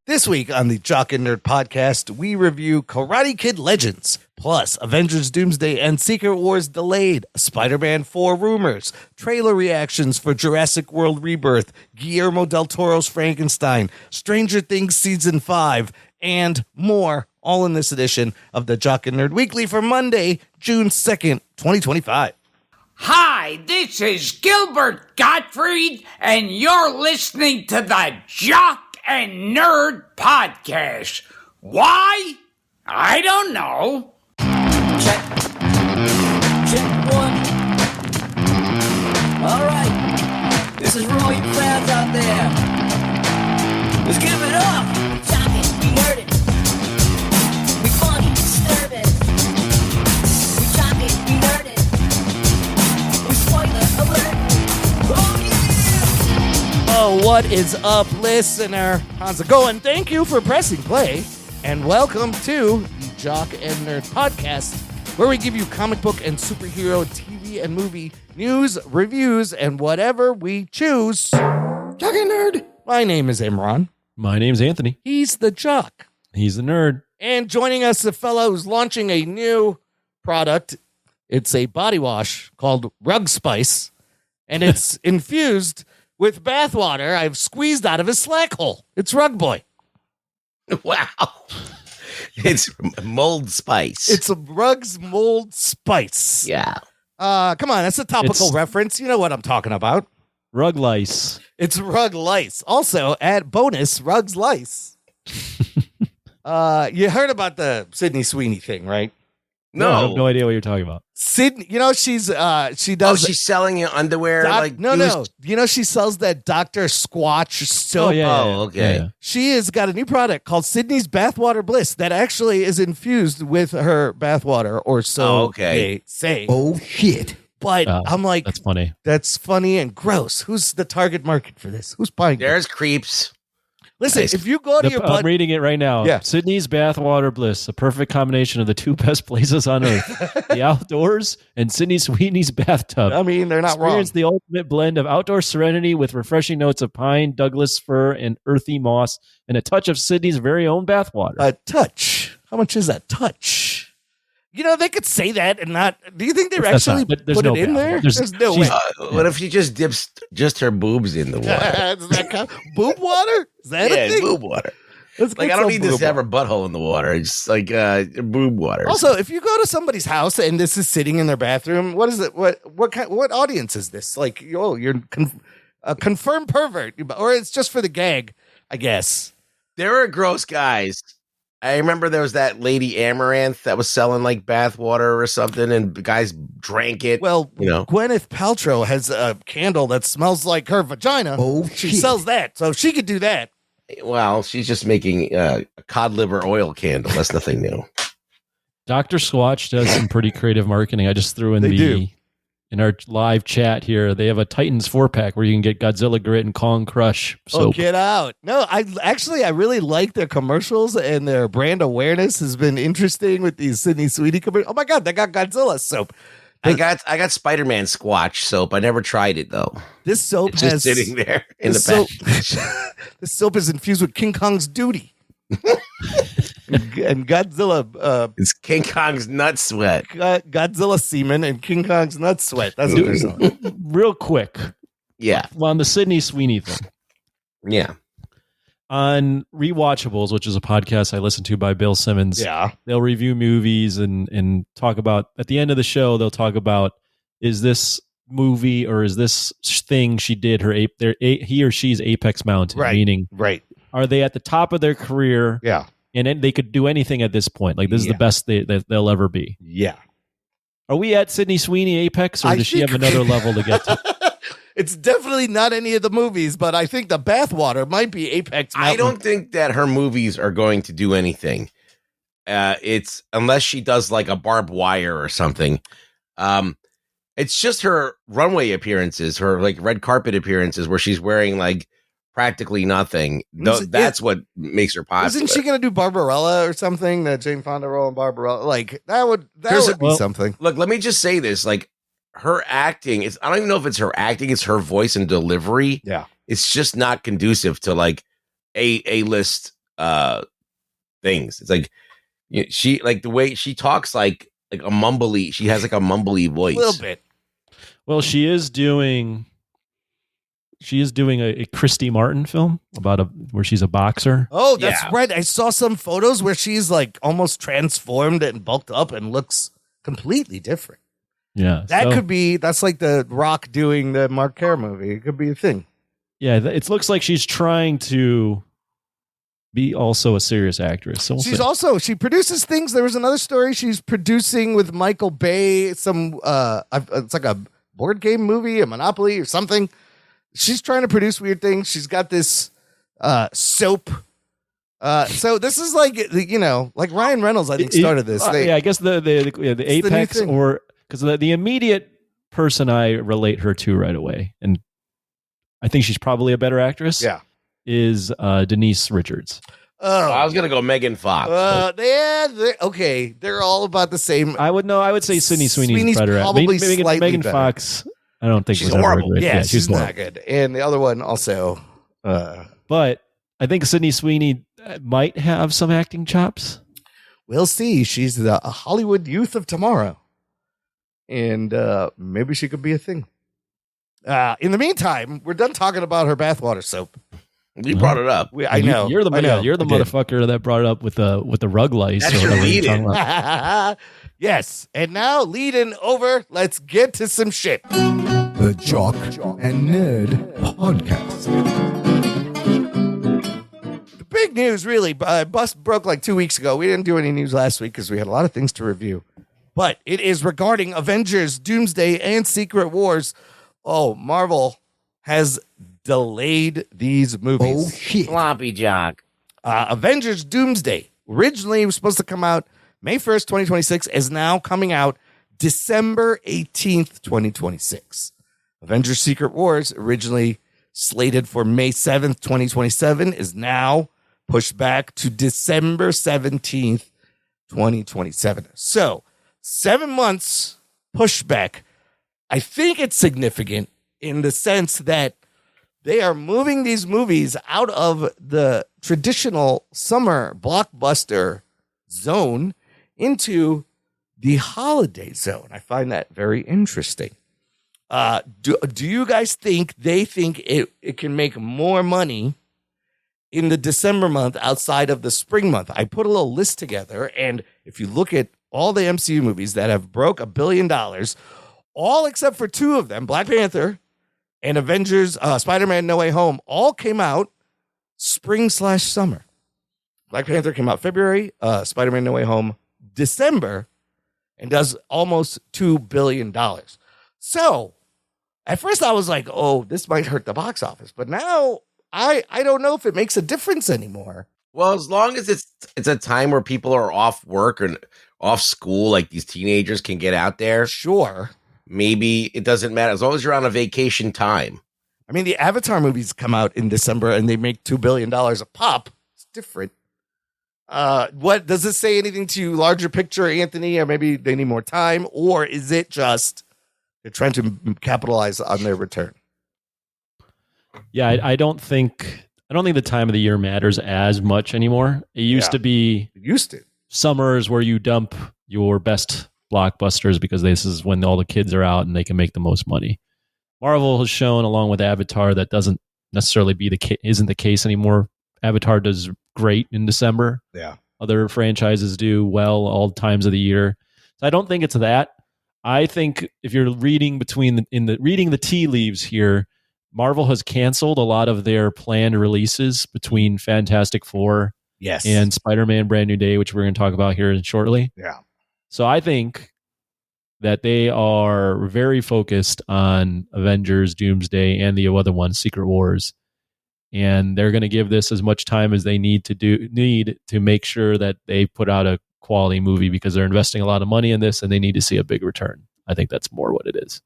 This week on the Jock and Nerd Podcast, we review Karate Kid Legends, plus Avengers Doomsday and Secret Wars delayed, Spider-Man 4 rumors, trailer reactions for Jurassic World Rebirth, Guillermo del Toro's Frankenstein, Stranger Things Season 5, and more, all in this edition of the Jock and Nerd Weekly for Monday, June 2nd, 2025. Hi, this is Gilbert Gottfried, and you're listening to the Jock and Nerd Podcast. Why? I don't know. Check. Check one. All right. This is for all you fans out there. Let's give it up. Jock it, we nerd it. We funny, disturb it. We jock it, we nerd it. We spoiler alert. Oh yeah! Oh, what is up, listener? How's it going? Thank you for pressing play, and welcome to the Jock and Nerd Podcast, where we give you comic book and superhero TV and movie news, reviews, and whatever we choose. Jock and Nerd. My name is Imran. My name's Anthony. He's the Jock. He's the nerd. And joining us, a fellow who's launching a new product. It's a body wash called Rug Spice, and it's infused with bathwater I've squeezed out of his slack hole. It's Rug Boy. Wow. It's mold spice. It's a Rug's mold spice. Yeah. Come on, that's a topical It's- reference. You know what I'm talking about. Rug lice. It's Rug Lice. Also, add bonus Rug's Lice. You heard about the Sydney Sweeney thing, right? No. I have no idea what you're talking about. Sydney, you know, she does. She's selling your underwear No. You know, she sells that Dr. Squatch soap. Okay. Yeah. She has got a new product called Sydney's Bathwater Bliss that actually is infused with her bathwater, or so they say. Oh, shit. But I'm like, That's funny. that's funny and gross. Who's the target market for this? Who's buying it? There's creeps. Listen, Nice. if you go to your I'm buddy, reading it right now. Yeah. Sydney's Bathwater Bliss, a perfect combination of the two best places on earth, the outdoors and Sydney Sweeney's bathtub. I mean, they're not wrong. Experience the ultimate blend of outdoor serenity with refreshing notes of pine, Douglas fir, and earthy moss, and a touch of Sydney's very own bathwater. A touch. How much is that touch? You know, they could say that and not. Do you think they That's actually not- but there's put no it in bath. there? There's- no way. she's- What if she just dips just her boobs in the water? Does that count? Boob water? Is that a thing? boob water. Let's Like, get I don't some need this boob to have water. her butthole in the water. It's like boob water. Also, if you go to somebody's house and this is sitting in their bathroom, what is it? What audience is this? Like, you're a confirmed pervert, or it's just for the gag, I guess. There are gross guys. I remember there was that lady Amaranth that was selling like bath water or something, and the guys drank it. Well, you know. Gwyneth Paltrow has a candle that smells like her vagina. Oh, she sells that, so she could do that. Well, she's just making a cod liver oil candle. That's nothing new. Dr. Squatch does some pretty creative marketing. I just threw in They do. in our live chat here. They have a Titans 4-pack where you can get Godzilla Grit and Kong Crush Oh, soap. get out. No, I really like their commercials, and their brand awareness has been interesting with these Sydney Sweeney commercials. Oh my God, they got Godzilla soap. I got Spider-Man Squatch soap. I never tried it though. This soap It's has just sitting there in this the soap, package. This soap is infused with King Kong's duty. and Godzilla, It's King Kong's nut sweat. Godzilla semen and King Kong's nut sweat. That's what they're selling. Real quick, Yeah, on the Sydney Sweeney thing. yeah. On Rewatchables, which is a podcast I listen to by Bill Simmons, Yeah. they'll review movies and talk about, at the end of the show, they'll talk about, is this movie or is this thing she did he or she's Apex Mountain? Right. Meaning, Right. are they at the top of their career Yeah. and then they could do anything at this point? Like, this is the Yeah. best that they'll ever be. Yeah. Are we at Sydney Sweeney Apex, or I does she have think- another level to get to? It's definitely not any of the movies, but I think the bathwater might be Apex Mountain. I don't think that her movies are going to do anything. It's unless she does like a barbed wire or something. It's just her runway appearances, her like red carpet appearances, where she's wearing like practically nothing. That's what makes her popular. Isn't she going to do Barbarella or something? That Jane Fonda role in Barbarella? Like, that would be something. Look, let me just say this. Like, her acting, I don't even know if it's her acting, it's her voice and delivery. Yeah. It's just not conducive to like A-list things. It's like she like the way she talks like a mumbly. She has like a mumbly voice. A little bit. Well, she is doing a Christy Martin film about where she's a boxer. Oh, that's Yeah. right. I saw some photos where she's like almost transformed and bulked up and looks completely different. Yeah, That's like the Rock doing the Mark Kerr movie. It could be a thing. Yeah, it looks like she's trying to be also a serious actress. So She produces things. There was another story she's producing with Michael Bay. It's like a board game movie, a Monopoly or something. She's trying to produce weird things. She's got this soap. So this is like like Ryan Reynolds, I think, started this. I guess the Apex, or because the immediate person I relate her to right away, and I think she's probably a better actress. Yeah, is Denise Richards. Oh, I was gonna go Megan Fox. They're all about the same. I would say Sydney Sweeney's better. Probably Megan Fox. I don't think she's was ever horrible. great. Yeah, she's horrible. not good. And the other one also. But I think Sydney Sweeney might have some acting chops. We'll see. She's the Hollywood youth of tomorrow, and maybe she could be a thing. In the meantime, we're done talking about her bathwater soap. We brought it up. I know. You're the I did. motherfucker that brought it up with the rug lice. That's your lead-in. Yes. And now, leading over, let's get to some shit. The Jock and Nerd Podcast. The big news, really, bust broke like 2 weeks ago. We didn't do any news last week because we had a lot of things to review. But it is regarding Avengers, Doomsday, and Secret Wars. Oh, Marvel has delayed these movies. Oh, shit. Sloppy Jock. Avengers Doomsday originally was supposed to come out May 1st, 2026, is now coming out December 18th, 2026. Avengers Secret Wars, originally slated for May 7th, 2027, is now pushed back to December 17th, 2027. So, 7 months pushback. I think it's significant in the sense that they are moving these movies out of the traditional summer blockbuster zone into the holiday zone. I find that very interesting. Do you guys think they think it can make more money in the December month outside of the spring month? I put a little list together, and if you look at all the MCU movies that have broke $1 billion, all except for two of them, Black Panther and Avengers, Spider-Man No Way Home, all came out spring/summer. Black Panther came out February, Spider-Man No Way Home December, and does almost $2 billion. So at first I was like, oh, this might hurt the box office. But now I don't know if it makes a difference anymore. Well, as long as it's a time where people are off work or off school, like these teenagers can get out there. Sure. Maybe it doesn't matter as long as you're on a vacation time. I mean, the Avatar movies come out in December and they make $2 billion a pop. It's different. What does this say anything to you, larger picture, Anthony? Or maybe they need more time, or is it just they're trying to capitalize on their return? Yeah, I don't think the time of the year matters as much anymore. It used to be summers where you dump your best blockbusters because this is when all the kids are out and they can make the most money. Marvel has shown, along with Avatar, that doesn't necessarily isn't the case anymore. Avatar does great in December. Yeah. Other franchises do well all times of the year. So I don't think it's that. I think if you're reading reading the tea leaves here, Marvel has canceled a lot of their planned releases between Fantastic Four and Spider-Man Brand New Day, which we're going to talk about here shortly. Yeah. So I think that they are very focused on Avengers, Doomsday, and the other one, Secret Wars. And they're going to give this as much time as they need to make sure that they put out a quality movie because they're investing a lot of money in this and they need to see a big return. I think that's more what it is.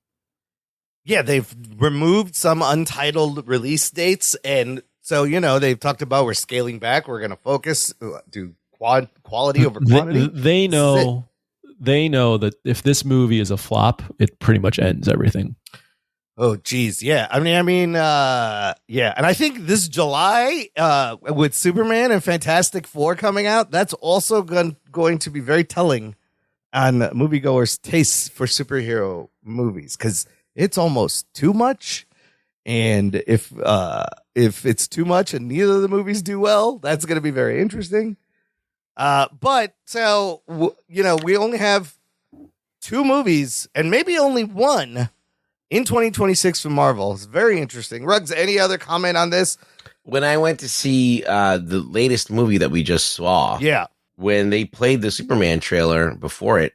Yeah, they've removed some untitled release dates. And so, they've talked about we're scaling back. We're going to focus, do quality over quantity. They know that if this movie is a flop, it pretty much ends everything. Oh, geez. Yeah. Yeah. And I think this July, with Superman and Fantastic Four coming out, that's also going to be very telling on moviegoers' tastes for superhero movies, because it's almost too much. And if it's too much and neither of the movies do well, that's going to be very interesting. But so, we only have 2 movies and maybe only one in 2026 from Marvel. It's very interesting. Ruggs, any other comment on this? When I went to see the latest movie that we just saw, when they played the Superman trailer before it,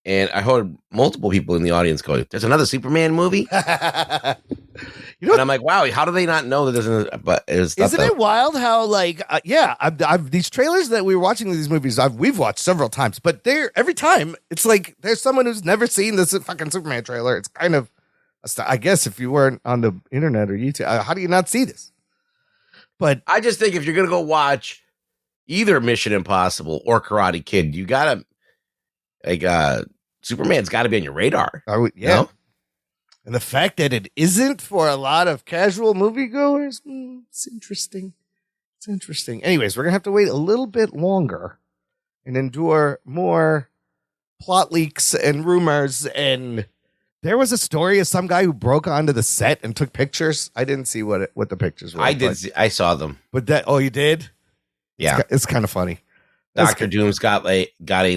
and I heard multiple people in the audience going, "There's another Superman movie." And I'm like, "Wow, how do they not know that there's?" But isn't it wild how I've these trailers that we were watching these movies we've watched several times, but every time it's like there's someone who's never seen this fucking Superman trailer. It's kind of, I guess, if you weren't on the internet or YouTube, how do you not see this? But I just think if you're gonna go watch either Mission Impossible or Karate Kid, you gotta Superman's got to be on your radar. Yeah. You know? And the fact that it isn't for a lot of casual moviegoers, it's interesting. It's interesting. Anyways, we're going to have to wait a little bit longer and endure more plot leaks and rumors. And there was a story of some guy who broke onto the set and took pictures. I didn't see what the pictures were. I saw them. But you did? Yeah. It's kind of funny. Dr. Doom's got a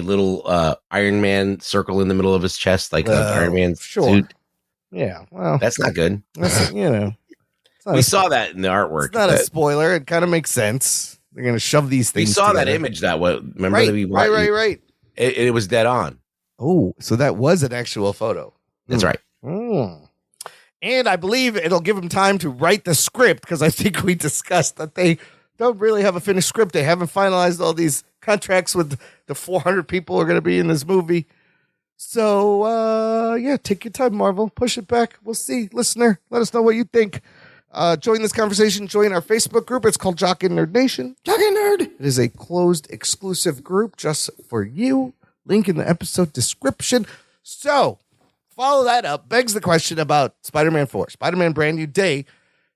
little Iron Man circle in the middle of his chest, like an Iron Man suit. Yeah, well, that's not good. We saw that in the artwork. It's not a spoiler. It kind of makes sense. They're going to shove these things. We saw together. that image that way. Remember right, that we right. It was dead on. Oh, so that was an actual photo. That's right. And I believe it'll give them time to write the script, because I think we discussed that they don't really have a finished script. They haven't finalized all these contracts with the 400 people who are going to be in this movie. So, take your time, Marvel. Push it back. We'll see. Listener, let us know what you think. Join this conversation. Join our Facebook group. It's called Jock and Nerd Nation. Jock and Nerd. It is a closed, exclusive group just for you. Link in the episode description. So, follow that up. Begs the question about Spider-Man 4. Spider-Man Brand New Day,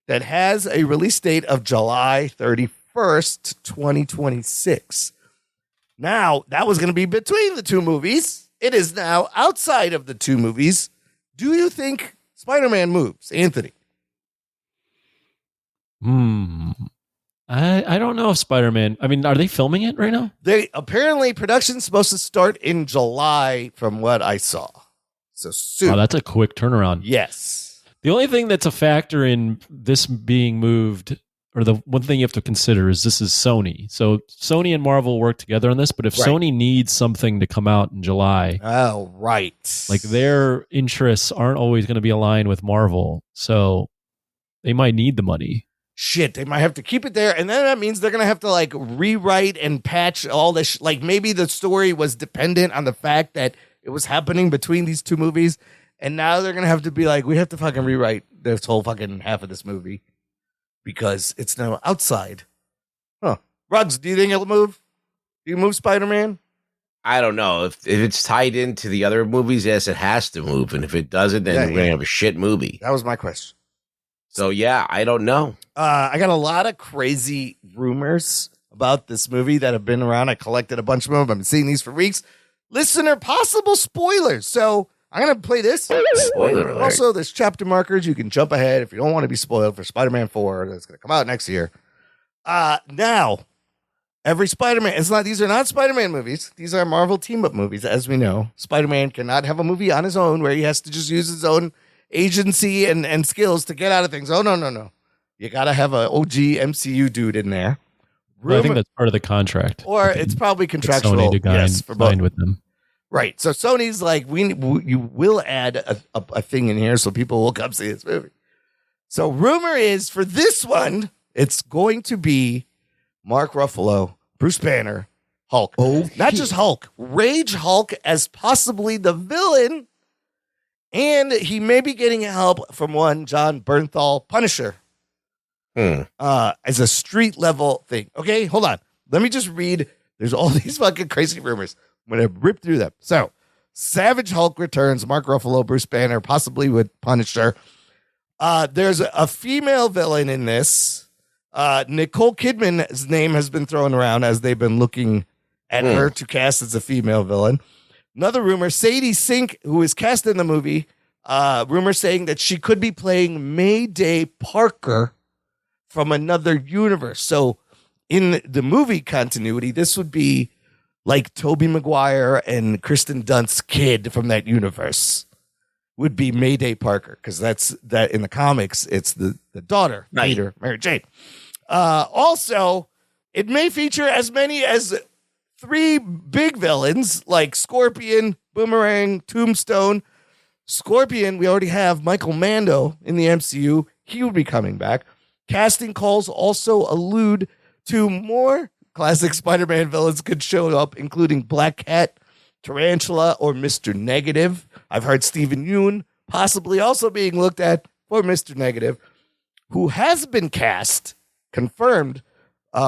that has a release date of July 31st, 2026. Now, that was going to be between the 2 movies. It is now outside of the 2 movies. Do you think Spider-Man moves, Anthony? I don't know if Spider-Man. I mean, are they filming it right now? Apparently, production's supposed to start in July, from what I saw. So soon. Oh, that's a quick turnaround. Yes. The only thing that's a factor in this being moved, or the one thing you have to consider, is this is Sony. So Sony and Marvel work together on this, but if Sony needs something to come out in July, like their interests aren't always going to be aligned with Marvel, so they might need the money. Shit, they might have to keep it there, and then that means they're going to have to rewrite and patch all this. Maybe the story was dependent on the fact that it was happening between these 2 movies. And now they're going to have to be we have to fucking rewrite this whole fucking half of this movie because it's now outside. Huh. Ruggs, do you think it'll move? Do you move Spider-Man? I don't know. If it's tied into the other movies, yes, it has to move. And if it doesn't, then we're going to have a shit movie. That was my question. So, I don't know. I got a lot of crazy rumors about this movie that have been around. I collected a bunch of them. I've been seeing these for weeks. Listener, possible spoilers. So, I'm going to play this. Spoiler alert. Also, there's chapter markers. You can jump ahead if you don't want to be spoiled for Spider-Man 4 that's going to come out next year. Now, every Spider-Man, these are not Spider-Man movies. These are Marvel team-up movies, as we know. Spider-Man cannot have a movie on his own where he has to just use his own agency and skills to get out of things. Oh, no. You got to have an OG MCU dude in there. I think that's part of the contract. Or it's probably contractual. Sony to bind with them. Right. So Sony's you will add a thing in here so people will come see this movie. So rumor is for this one, it's going to be Mark Ruffalo, Bruce Banner, Hulk. Oh, not just Hulk, Rage Hulk as possibly the villain. And he may be getting help from one John Bernthal, Punisher. As a street level thing. Okay, hold on. Let me just read. There's all these fucking crazy rumors. I'm going to rip through them. So, Savage Hulk returns. Mark Ruffalo, Bruce Banner, possibly with Punisher. There's a female villain in this. Nicole Kidman's name has been thrown around as they've been looking at her to cast as a female villain. Another rumor, Sadie Sink, who is cast in the movie, rumor saying that she could be playing Mayday Parker from another universe. So in the movie continuity, this would be like Tobey Maguire and Kristen Dunst's kid from that universe would be Mayday Parker, because that's that in the comics. It's the daughter, Peter, Mary Jane. Also, it may feature as many as 3 big villains like Scorpion, Boomerang, Tombstone. Scorpion, we already have Michael Mando in the MCU. He will be coming back. Casting calls also allude to more classic Spider-Man villains could show up, including Black Cat, Tarantula, or Mr. Negative. I've heard Stephen Yeun possibly also being looked at for Mr. Negative, who has been cast, confirmed,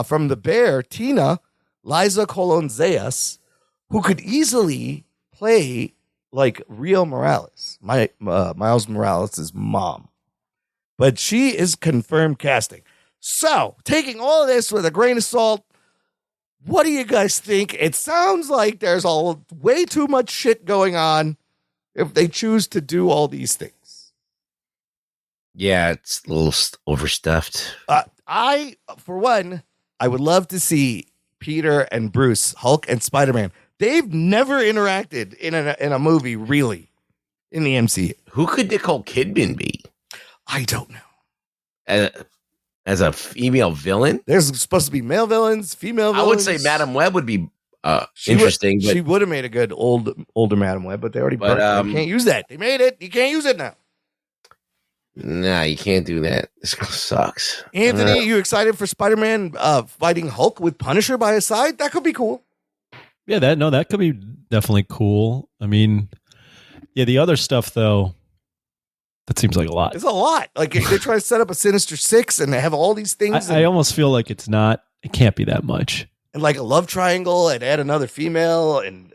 from The Bear, Tina, Liza Colon-Zayas, who could easily play like Rio Morales, Miles Morales' mom. But she is confirmed casting. So, taking all of this with a grain of salt, what do you guys think? It sounds like there's way too much shit going on if they choose to do all these things. Yeah, it's a little overstuffed. For one, I would love to see Peter and Bruce, Hulk and Spider-Man. They've never interacted in a movie, really, in the MCU. Who could Nicole Kidman be? I don't know. As a female villain? There's supposed to be male villains, female villains. I would say Madam Web would be interesting. She would have made a good older Madam Web, but they already burnt it. You can't use that. They made it. You can't use it now. Nah, you can't do that. This sucks. Anthony, you excited for Spider-Man fighting Hulk with Punisher by his side? That could be cool. Yeah, that could be definitely cool. I mean, yeah, the other stuff though, that seems like a lot. It's a lot. Like they're trying to set up a Sinister Six and they have all these things. I almost feel like it can't be that much. And like a love triangle and add another female and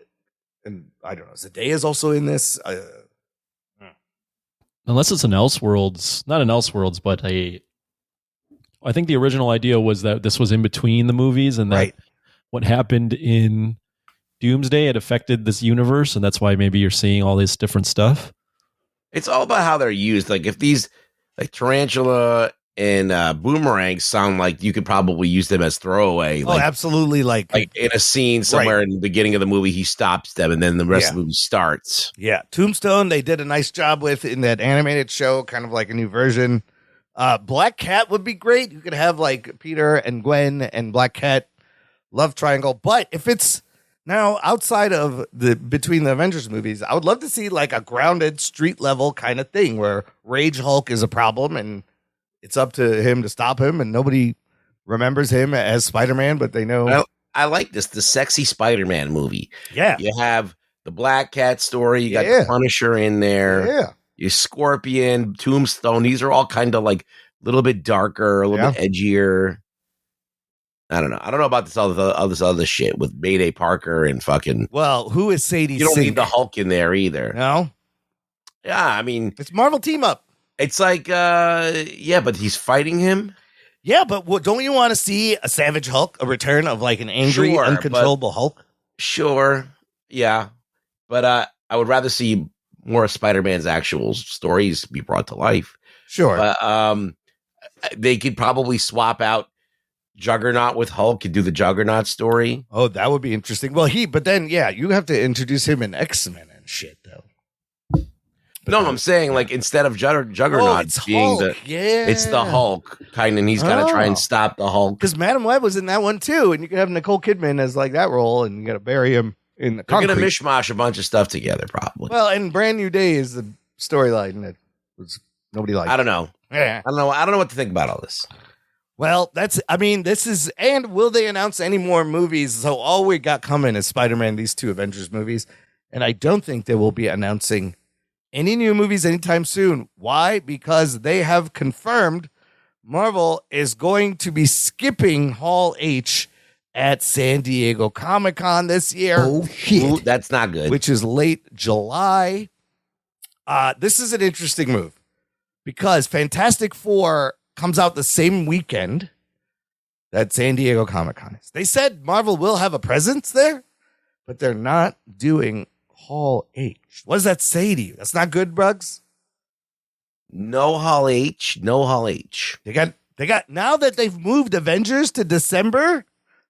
I don't know. Zendaya is also in this. Unless it's not an Elseworlds, but I think the original idea was that this was in between the movies and that what happened in Doomsday had affected this universe, and that's why maybe you're seeing all this different stuff. It's all about how they're used. Like if these like Tarantula and Boomerang sound like you could probably use them as throwaway. Like, absolutely. Like in a scene somewhere in the beginning of the movie, he stops them and then the rest of the movie starts. Yeah. Tombstone, they did a nice job with in that animated show, kind of like a new version. Black Cat would be great. You could have like Peter and Gwen and Black Cat love triangle. But if it's now outside of between the Avengers movies, I would love to see like a grounded street level kind of thing where Rage Hulk is a problem and it's up to him to stop him, and nobody remembers him as Spider-Man, but they know. Well, I like this, the sexy Spider-Man movie. Yeah. You have the Black Cat story. You got the Punisher in there. Yeah. You Scorpion, Tombstone. These are all kind of like a little bit darker, a little bit edgier. I don't know. I don't know about this other shit with Mayday Parker and fucking. Well, who is Sadie? You don't Sink? need the Hulk in there either. No. Yeah, I mean, it's Marvel team up. It's like, but he's fighting him. Yeah, but don't you want to see a Savage Hulk, a return of like an angry, uncontrollable Hulk? Sure, yeah, but I would rather see more of Spider-Man's actual stories be brought to life. Sure, but they could probably swap out Juggernaut with Hulk and do the Juggernaut story. Oh, that would be interesting. Well, but then you have to introduce him in X-Men and shit, though. No, I'm saying like instead of Juggernaut being Hulk. it's the Hulk kind, and he's got to try and stop the Hulk. Because Madam Web was in that one too, and you could have Nicole Kidman as like that role, and you got to bury him in the concrete. They're gonna mishmash a bunch of stuff together, probably. Well, and Brand New Day is the storyline that was nobody liked. I don't know. Yeah, I don't know what to think about all this. Well, this is, and will they announce any more movies? So all we got coming is Spider-Man, these 2 Avengers movies, and I don't think they will be announcing any new movies anytime soon. Why? Because they have confirmed Marvel is going to be skipping Hall H at San Diego Comic-Con this year. Oh, shit. Ooh, that's not good. Which is late July. This is an interesting move because Fantastic Four comes out the same weekend that San Diego Comic-Con is. They said Marvel will have a presence there, but they're not doing Hall H. What does that say to you? That's not good, Bruggs? No Hall H. No Hall H. They got now that they've moved Avengers to December,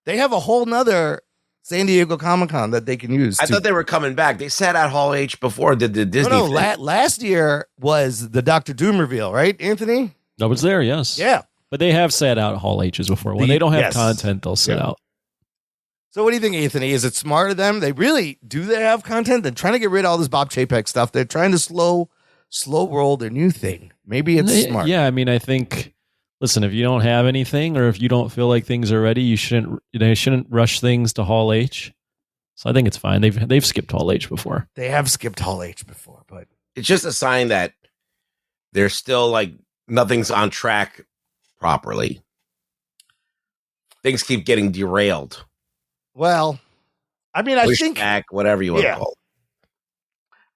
they have a whole nother San Diego Comic-Con that they can use. I thought they were coming back. They sat at Hall H before the Disney. No, last year was the Doctor Doom reveal, right, Anthony? I was there, yes. Yeah. But they have sat out Hall H's before. When they don't have content, they'll sit out. So what do you think, Anthony? Is it smart of them? They have content? They're trying to get rid of all this Bob Chapek stuff. They're trying to slow roll their new thing. Maybe it's smart. Yeah, I mean, I think, listen, if you don't have anything or if you don't feel like things are ready, you shouldn't rush things to Hall H. So I think it's fine. They've skipped Hall H before. They have skipped Hall H before, but it's just a sign that they're still like nothing's on track properly. Things keep getting derailed. Well, I mean, I think back, whatever you want to call it.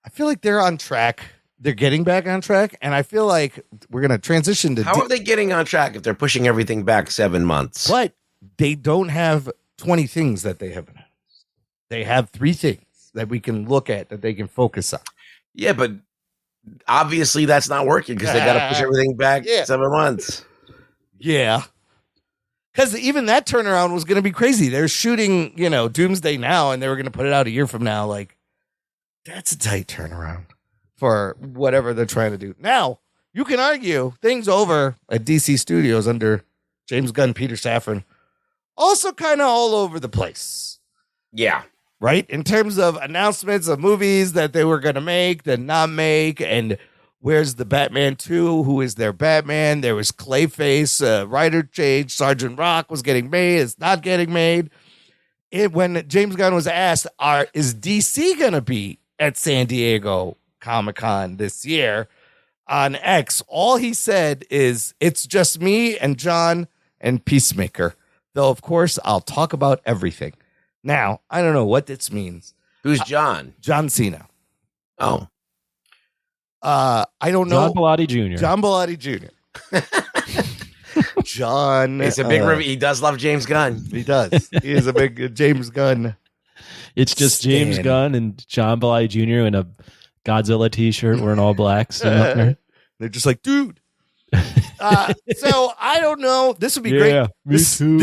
I feel like they're on track. They're getting back on track, and I feel like we're going to transition to. How are they getting on track if they're pushing everything back 7 months? But they don't have 20 things that they have announced. They have 3 things that we can look at that they can focus on. Yeah, but obviously that's not working because they got to push everything back 7 months. Yeah. Because even that turnaround was going to be crazy. They're shooting, Doomsday now, and they were going to put it out a year from now. Like, that's a tight turnaround for whatever they're trying to do. Now, you can argue things over at DC Studios under James Gunn, Peter Safran, also kind of all over the place. Yeah. Right? In terms of announcements of movies that they were going to make, then not make, and where's the Batman 2? Who is their Batman? There was Clayface, writer change. Sergeant Rock was getting made. It's not getting made. When James Gunn was asked, is DC going to be at San Diego Comic-Con this year on X, all he said is, it's just me and John and Peacemaker. Though, of course, I'll talk about everything. Now, I don't know what this means. Who's John? John Cena. Oh. I don't know. John Bellotti Jr. John Bellotti Jr. John. It's a big review. He does love James Gunn. He does. He is a big James Gunn. It's just James Gunn and John Bellotti Jr. in a Godzilla t-shirt wearing all black. They're just like, dude. So I don't know. This would be great. Yeah, me too.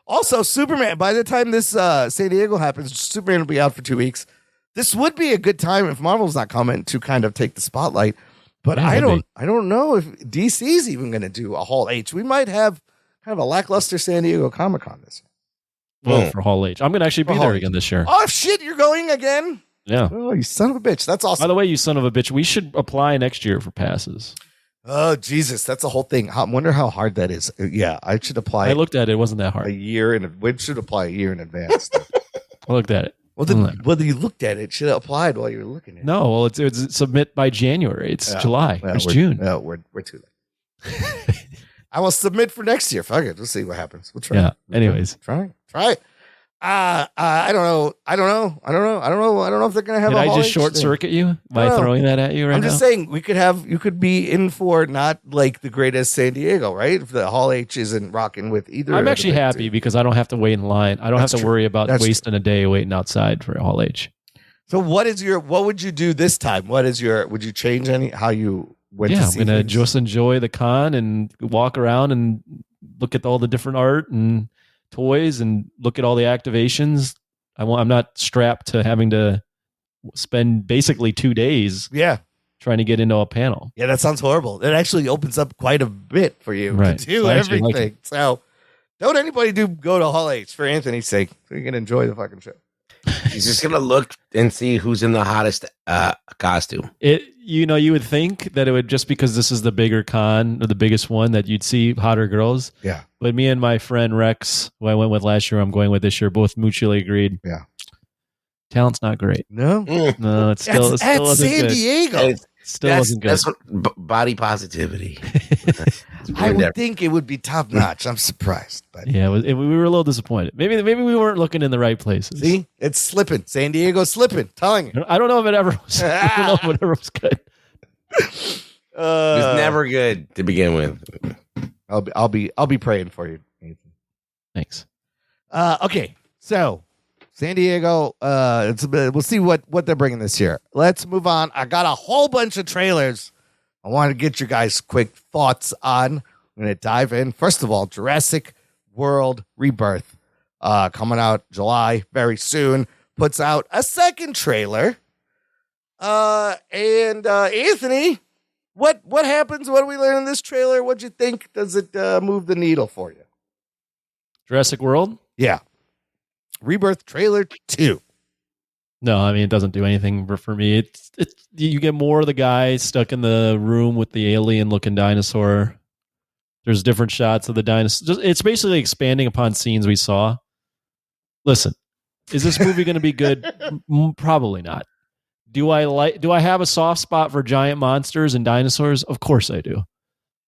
Also, Superman, by the time this San Diego happens, Superman will be out for 2 weeks. This would be a good time if Marvel's not coming to kind of take the spotlight. But I don't know if DC's even going to do a Hall H. We might have kind of a lackluster San Diego Comic-Con this year. Well, for Hall H. I'm going to actually be there again this year. Oh, shit, you're going again? Yeah. Oh, you son of a bitch. That's awesome. By the way, you son of a bitch, we should apply next year for passes. Oh, Jesus. That's a whole thing. I wonder how hard that is. Yeah, I should apply. I looked at it. It wasn't that hard. We should apply a year in advance. I looked at it. Well, whether you looked at it, should have applied while you were looking at it. No, well, it's submit by January. It's July. It's June. No, we're too late. I will submit for next year. Fuck it. We'll see what happens. We'll try. Yeah. Anyways. Try it. I don't know. I don't know if they're gonna have. Did a I Hall just H short thing. circuit you by throwing that at you right now? I'm just saying you could be in for not like the greatest San Diego, right? If the Hall H isn't rocking with either. I'm actually happy because I don't have to wait in line. I don't have to worry about wasting a day waiting outside for Hall H. So what would you do this time? Would you change how you went to see I'm gonna things? just enjoy the con and walk around and look at all the different art and toys and look at all the activations. I'm not strapped to having to spend basically 2 days trying to get into a panel. Yeah, that sounds horrible. It actually opens up quite a bit for you to do everything. So don't anybody go to Hall H for Anthony's sake so you can enjoy the fucking show. He's just gonna look and see who's in the hottest costume. You would think that it would, just because this is the bigger con or the biggest one, that you'd see hotter girls. Yeah. But me and my friend Rex, who I went with last year, I'm going with this year, both mutually agreed. Yeah. talent's not great. No, No, it's still at wasn't San good. Diego. Still wasn't good. That's what, body positivity. I would think it would be top notch. I'm surprised, but Yeah, we were a little disappointed. Maybe we weren't looking in the right places. see, it's slipping. San Diego's slipping. Telling you, I don't know if it ever was. I don't know if it ever was good. It was never good to begin with. I'll be praying for you, Nathan. Thanks. Okay, so San Diego. We'll see what they're bringing this year. Let's move on. I got a whole bunch of trailers. I want to get your guys' quick thoughts on. I'm going to dive in. First of all, Jurassic World Rebirth, coming out July very soon. Puts out a second trailer. And Anthony, what happens? What do we learn in this trailer? What'd you think? Does it move the needle for you? Jurassic World? Yeah. Rebirth trailer 2. No, I mean it doesn't do anything for me. It's you get more of the guy stuck in the room with the alien looking dinosaur. There's different shots of the dinosaur. It's basically expanding upon scenes we saw. Listen, is this movie going to be good? Probably not. Do I have a soft spot for giant monsters and dinosaurs? Of course I do.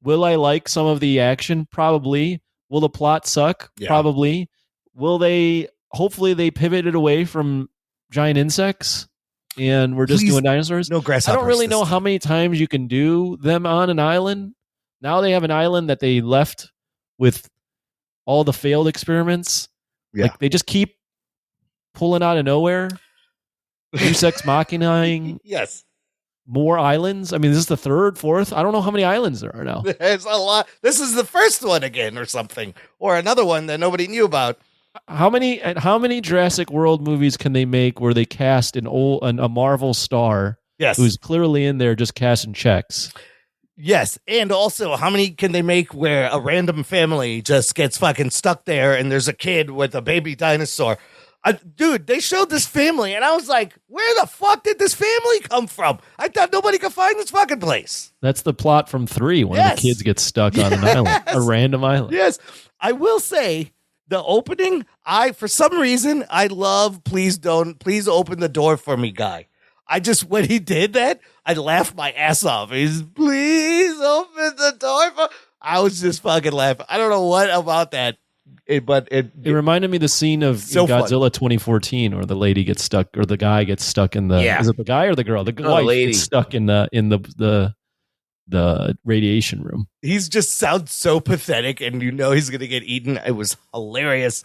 Will I like some of the action? Probably. Will the plot suck? Yeah. Probably. Will they? Hopefully they pivoted away from giant insects and we're just Please, doing dinosaurs. No grasshoppers. I don't really know how many times you can do them on an island. Now they have an island that they left with all the failed experiments. Yeah. Like they just keep pulling out of nowhere. Deus Ex Machina. Yes. More islands. I mean, this is the third, fourth. I don't know how many islands there are now. There's a lot. This is the first one again or something. Or another one that nobody knew about. How many Jurassic World movies can they make where they cast a Marvel star Yes. who's clearly in there just casting checks? Yes. And also, how many can they make where a random family just gets fucking stuck there and there's a kid with a baby dinosaur? Dude, they showed this family and I was like, where the fuck did this family come from? I thought nobody could find this fucking place. That's the plot from 3. One of the kids gets stuck on an island, a random island. Yes. I will say, the opening, for some reason, I love please open the door for me guy. When he did that, I laughed my ass off. He's please open the door for. I was just fucking laughing. I don't know what about that. It reminded me of the scene of Godzilla 2014 where the lady gets stuck or the guy gets stuck in the. Yeah. Is it the guy or the girl? The wife gets stuck in the radiation room. He's just sounds so pathetic and he's going to get eaten. It was hilarious.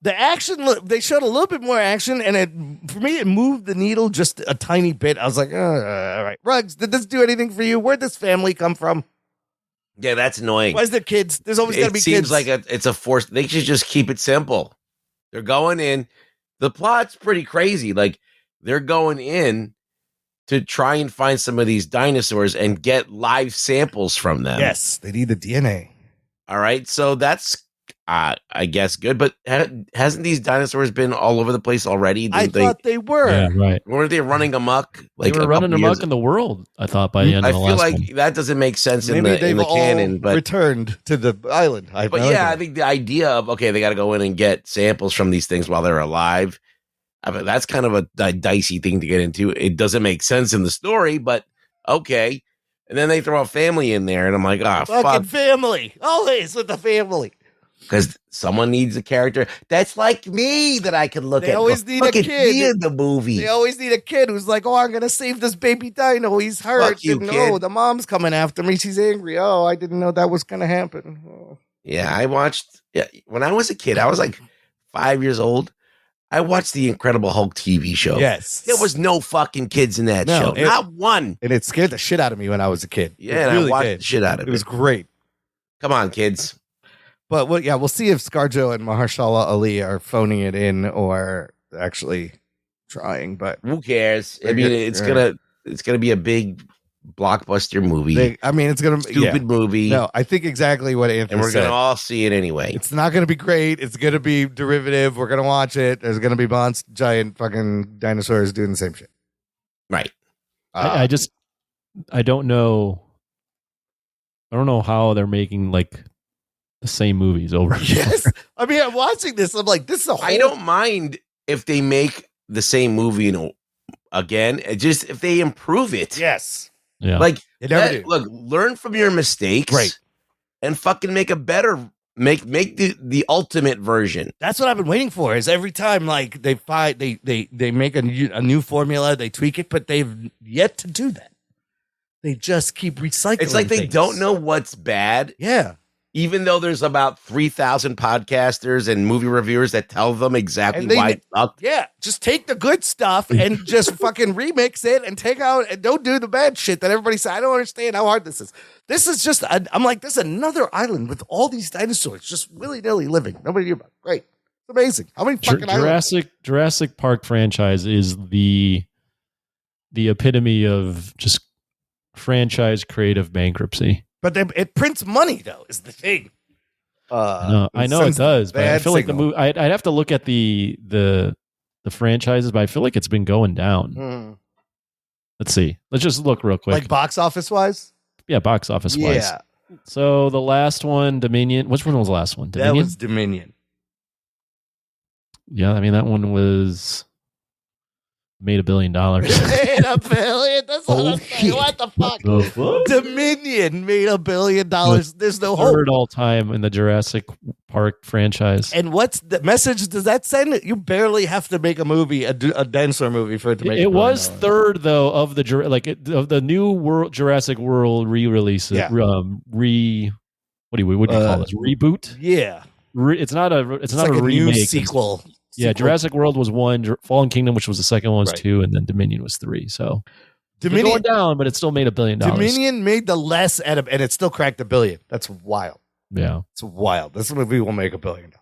The action, they showed a little bit more action and for me, it moved the needle just a tiny bit. I was like, all right. Ruggs, did this do anything for you? Where'd this family come from? Yeah, that's annoying. Why's there kids? There's always got to be kids. It seems like it's a force. They should just keep it simple. They're going in. The plot's pretty crazy. Like they're going in to try and find some of these dinosaurs and get live samples from them. Yes, they need the DNA. All right, so that's, I guess, good. But hasn't these dinosaurs been all over the place already? I thought they were. Yeah, right. Weren't they running amok? Like they were running amok in the world, I thought, by the end of the last one. I feel like that doesn't make sense Maybe in the canon. But returned to the island. I think the idea of, okay, they got to go in and get samples from these things while they're alive. I mean, that's kind of a dicey thing to get into. It doesn't make sense in the story, but okay. And then they throw a family in there, and I'm like, fuck. Family. Always with the family. Because someone needs a character that's like me that I can look at. They always need a kid in the movie. They always need a kid who's like, I'm going to save this baby dino. He's hurt. Fuck you, kid. The mom's coming after me. She's angry. Oh, I didn't know that was going to happen. Oh. Yeah, I watched. Yeah, when I was a kid, I was like 5 years old. I watched the Incredible Hulk TV show. Yes. There was no fucking kids in that show. Not one. And it scared the shit out of me when I was a kid. Yeah, and I watched the shit out of it. It was great. Come on, kids. But we'll see if ScarJo and Mahershala Ali are phoning it in or actually trying. But who cares? I mean, it's gonna be a big blockbuster movie. It's gonna be stupid movie. No, I think exactly what Anthony said. And we're gonna all see it anyway. It's not gonna be great. It's gonna be derivative. We're gonna watch it. There's gonna be giant fucking dinosaurs doing the same shit. Right. I don't know. I don't know how they're making like the same movies over. Yes. I mean, I'm watching this. I'm like, this is a whole. I don't mind if they make the same movie again. It just if they improve it, Yes. Yeah. like They never do. look, learn from your mistakes, Right. and fucking make a better make the ultimate version. That's what I've been waiting for. Is every time like they make a new formula, they tweak it, but they've yet to do that. They just keep recycling. It's like they things. don't know what's bad. Yeah. Even though there's about 3,000 podcasters and movie reviewers that tell them exactly And they- why it sucked. Yeah, just take the good stuff and just fucking remix it and take out and don't do the bad shit that everybody said. I don't understand how hard this is. This is just, I'm like, this is another island with all these dinosaurs just willy-nilly living. Nobody knew about it. Great. It's amazing. How many fucking islands? Jurassic Park franchise is the epitome of just franchise creative bankruptcy. But it prints money, though, is the thing. No, I know it does, but I feel like the movie. I'd have to look at the franchises, but I feel like it's been going down. Let's see. Let's just look real quick. Like box office wise? Yeah, box office wise. Yeah. So the last one, Dominion. Which one was the last one? Dominion. That was Dominion. Yeah, I mean that one was made $1 billion. Made $1 billion? That's what I'm saying. What the fuck? Dominion made $1 billion. There's no hope. Third all time in the Jurassic Park franchise. And what's the message does that send? You barely have to make a movie, a dinosaur movie, for it to make. It was third though of the new Jurassic World re-releases. Yeah. What do you call this? Reboot? Yeah, It's not a like a a remake. new sequel. Yeah, Jurassic World was 1, Fallen Kingdom, which was the second one, was Right. 2, and then Dominion was 3. So Dominion going down, but it still made $1 billion. Dominion made the less and it still cracked $1 billion. That's wild. Yeah. It's wild. This movie will make $1 billion.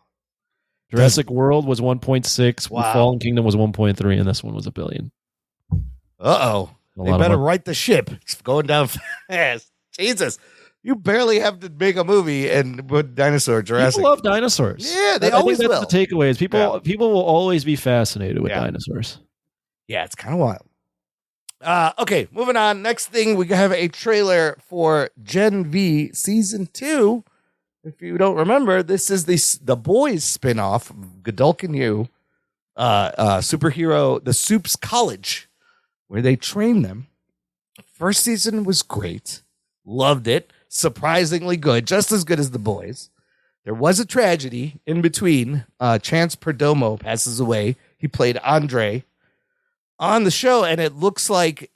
Jurassic World was 1.6, Wow. Fallen Kingdom was 1.3, and this one was $1 billion. They lot of better money. right the ship. It's going down fast. Jesus. You barely have to make a movie and put dinosaur Jurassic. People love dinosaurs. Yeah, they I always think that's will. the takeaway is people will always be fascinated with Yeah. dinosaurs. Yeah, it's kind of wild. Okay, moving on. Next thing, we have a trailer for Gen V Season 2. If you don't remember, this is the Boys spinoff of Godulkin U, superhero, the Soups College, where they train them. First season was great. Loved it. Surprisingly good. Just as good as The Boys. There was a tragedy in between. Chance Perdomo passes away. He played Andre on the show, and it looks like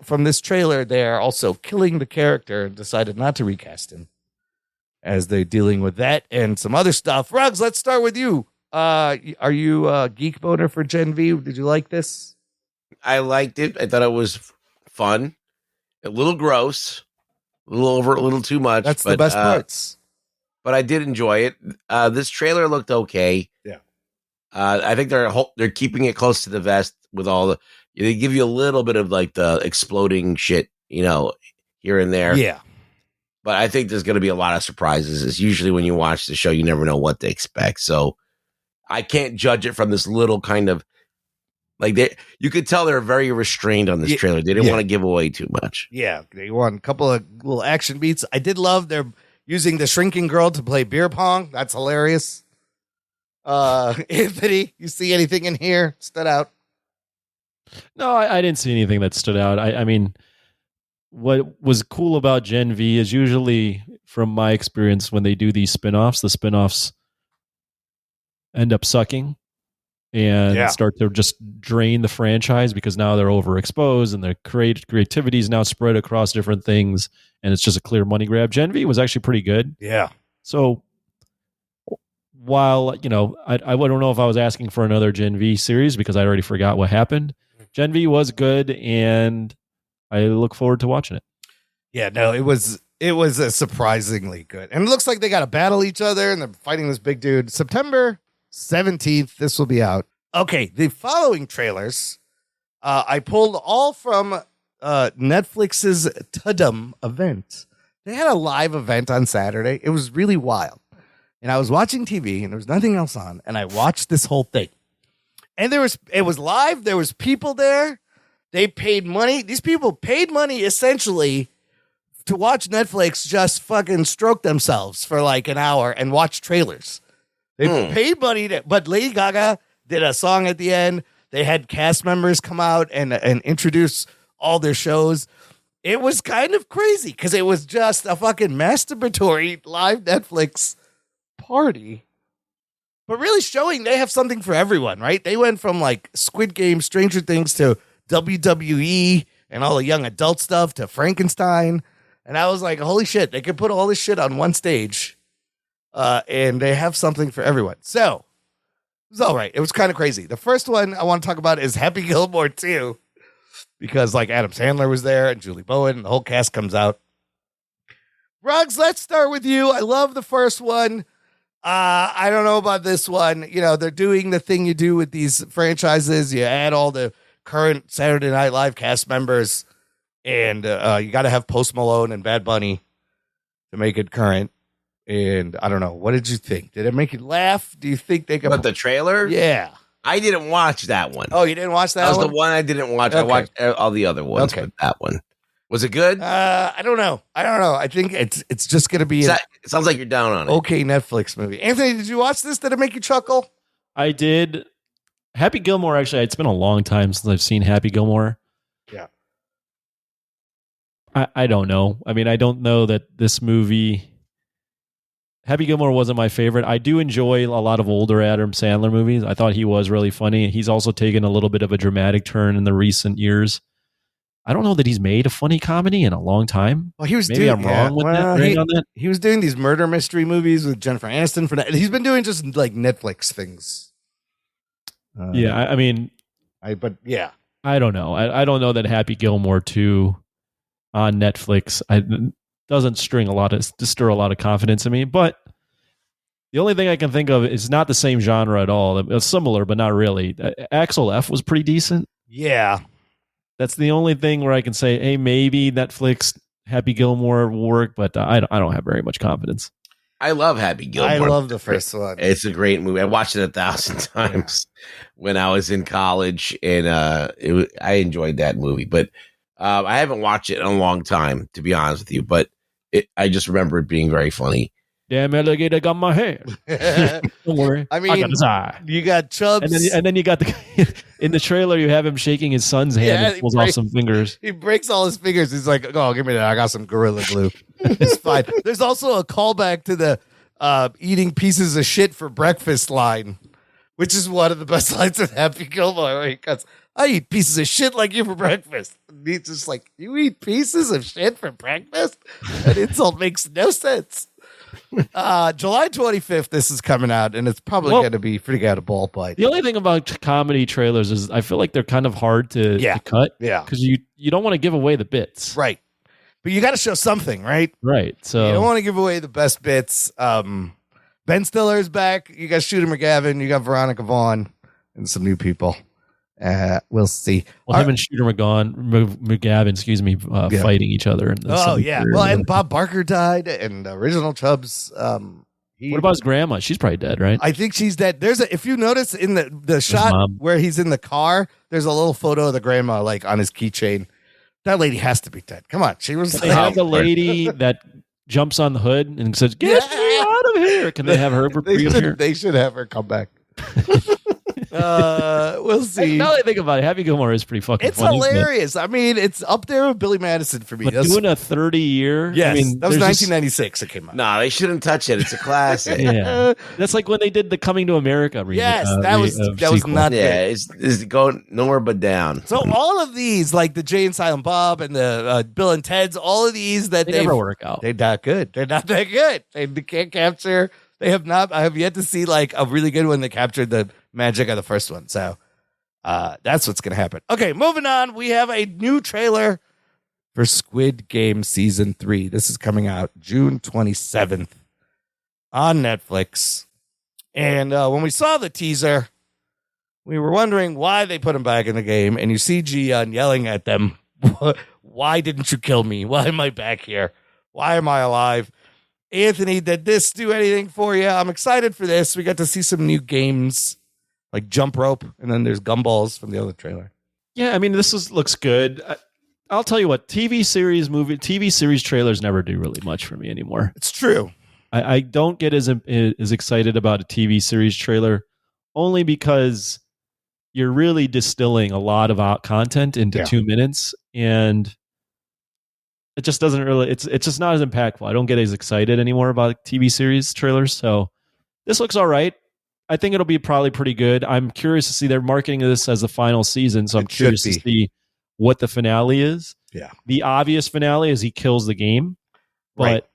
from this trailer, they are also killing the character and decided not to recast him as they're dealing with that and some other stuff. Ruggs, let's start with you. Are you a geek boner for Gen V? Did you like this? I liked it. I thought it was fun, a little gross, a little over, a little too much. That's the best parts. But I did enjoy it. This trailer looked okay. Yeah. I think they're keeping it close to the vest with all the. They give you a little bit of like the exploding shit, here and there. Yeah. But I think there's going to be a lot of surprises. It's usually when you watch the show, you never know what to expect. So I can't judge it from this little kind of like you could tell they're very restrained on this trailer. They didn't want to give away too much. Yeah. They want a couple of little action beats. I did love they're using the shrinking girl to play beer pong. That's hilarious. Anthony, you see anything in here stood out? No, I didn't see anything that stood out. I mean, what was cool about Gen V is usually, from my experience, when they do these spinoffs, the spinoffs end up sucking and start to just drain the franchise because now they're overexposed and their creativity is now spread across different things, and it's just a clear money grab. Gen V was actually pretty good. Yeah. So while, I don't know if I was asking for another Gen V series because I already forgot what happened. Gen V was good, and I look forward to watching it. Yeah, no, it was a surprisingly good. And it looks like they got to battle each other, and they're fighting this big dude. September 17th, this will be out. Okay, the following trailers, I pulled all from Netflix's Tudum event. They had a live event on Saturday. It was really wild. And I was watching TV, and there was nothing else on, and I watched this whole thing. And it was live. There was people there. They paid money. These people paid money essentially to watch Netflix just fucking stroke themselves for like an hour and watch trailers. They paid money but Lady Gaga did a song at the end. They had cast members come out and introduce all their shows. It was kind of crazy because it was just a fucking masturbatory live Netflix party. But really showing they have something for everyone, right? They went from like Squid Game, Stranger Things to WWE and all the young adult stuff to Frankenstein. And I was like, holy shit, they could put all this shit on one stage and they have something for everyone. So it was all right. It was kind of crazy. The first one I want to talk about is Happy Gilmore 2 because like Adam Sandler was there and Julie Bowen and the whole cast comes out. Ruggs, let's start with you. I love the first one. I don't know about this one. You know, they're doing the thing you do with these franchises. You add all the current Saturday Night Live cast members, and you got to have Post Malone and Bad Bunny to make it current. And I don't know. What did you think? Did it make you laugh? Do you think they could? But the trailer? Yeah. I didn't watch that one. Oh, you didn't watch that one? That was one? the one I didn't watch. Okay. I watched all the other ones, but that one. Was it good? I don't know. I think it's just going to be it sounds like you're down on it. Okay, Netflix movie. Anthony, did you watch this? Did it make you chuckle? I did. Happy Gilmore, actually, it's been a long time since I've seen Happy Gilmore. Yeah. I don't know. I mean, I don't know that this movie... Happy Gilmore wasn't my favorite. I do enjoy a lot of older Adam Sandler movies. I thought he was really funny. He's also taken a little bit of a dramatic turn in the recent years. I don't know that he's made a funny comedy in a long time. Well, he was maybe I'm wrong with that. He was doing these murder mystery movies with Jennifer Aniston for that. He's been doing just like Netflix things. I mean, I don't know. I don't know that Happy Gilmore 2 on Netflix doesn't stir a lot of confidence in me. But the only thing I can think of is not the same genre at all. It's similar, but not really. Axel F was pretty decent. Yeah. That's the only thing where I can say, hey, maybe Netflix Happy Gilmore will work, but I don't have very much confidence. I love Happy Gilmore. I love the first one. It's a great movie. I watched it 1,000 times when I was in college, and I enjoyed that movie. But I haven't watched it in a long time, to be honest with you. But I just remember it being very funny. Damn alligator got my hair. Don't worry. I mean, I got his eye. You got Chubbs. And then you got in the trailer, you have him shaking his son's hand and pulls off some fingers. He breaks all his fingers. He's like, oh, give me that. I got some Gorilla Glue. It's fine. There's also a callback to the eating pieces of shit for breakfast line, which is one of the best lines of Happy Gilmore. Where he goes, I eat pieces of shit like you for breakfast. And he's just like, you eat pieces of shit for breakfast? That insult makes no sense. July 25th, this is coming out, and it's probably going to be pretty out of ball play. The only thing about comedy trailers is I feel like they're kind of hard to cut. Yeah. Because you don't want to give away the bits. Right. But you got to show something, right? Right. So you don't want to give away the best bits. Ben Stiller's back. You got Shooter McGavin. You got Veronica Vaughn and some new people. We'll see. Well, him and Shooter McGavin, fighting each other. Well, and Bob Barker died, and original Chubbs. What about his grandma? She's probably dead, right? I think she's dead. If you notice in the shot where he's in the car, there's a little photo of the grandma like on his keychain. That lady has to be dead. Come on, she was. They have the lady that jumps on the hood and says, "Get me out of here." Can they have her here? They should have her come back. We'll see. Now that I think about it, Happy Gilmore is pretty fucking funny. It's hilarious. I mean, it's up there with Billy Madison for me. But doing a 30-year? Yes, I mean, that was 1996 it came out. No, they shouldn't touch it. It's a classic. Yeah. That's like when they did the Coming to America remake. Yes, that was not good. Yeah, it's going nowhere but down. So all of these, like the Jay and Silent Bob and the Bill and Ted's, all of these that they never work out. They're not good. They're not that good. They can't capture. They have not. I have yet to see like a really good one that captured the magic of the first one. So that's what's going to happen. Okay, moving on. We have a new trailer for Squid Game Season 3. This is coming out June 27th on Netflix. And when we saw the teaser, we were wondering why they put him back in the game. And you see Ji-yeon yelling at them, why didn't you kill me? Why am I back here? Why am I alive? Anthony, did this do anything for you? I'm excited for this. We got to see some new games like jump rope, and then there's gumballs from the other trailer. Yeah, I mean, looks good. I'll tell you what, TV series trailers never do really much for me anymore. It's true. I don't get as excited about a TV series trailer only because you're really distilling a lot of content into 2 minutes, and it just doesn't really. It's just not as impactful. I don't get as excited anymore about TV series trailers. So this looks all right. I think it'll be probably pretty good. I'm curious to see, they're marketing this as the final season, so I'm curious to see what the finale is. Yeah. The obvious finale is he kills the game, but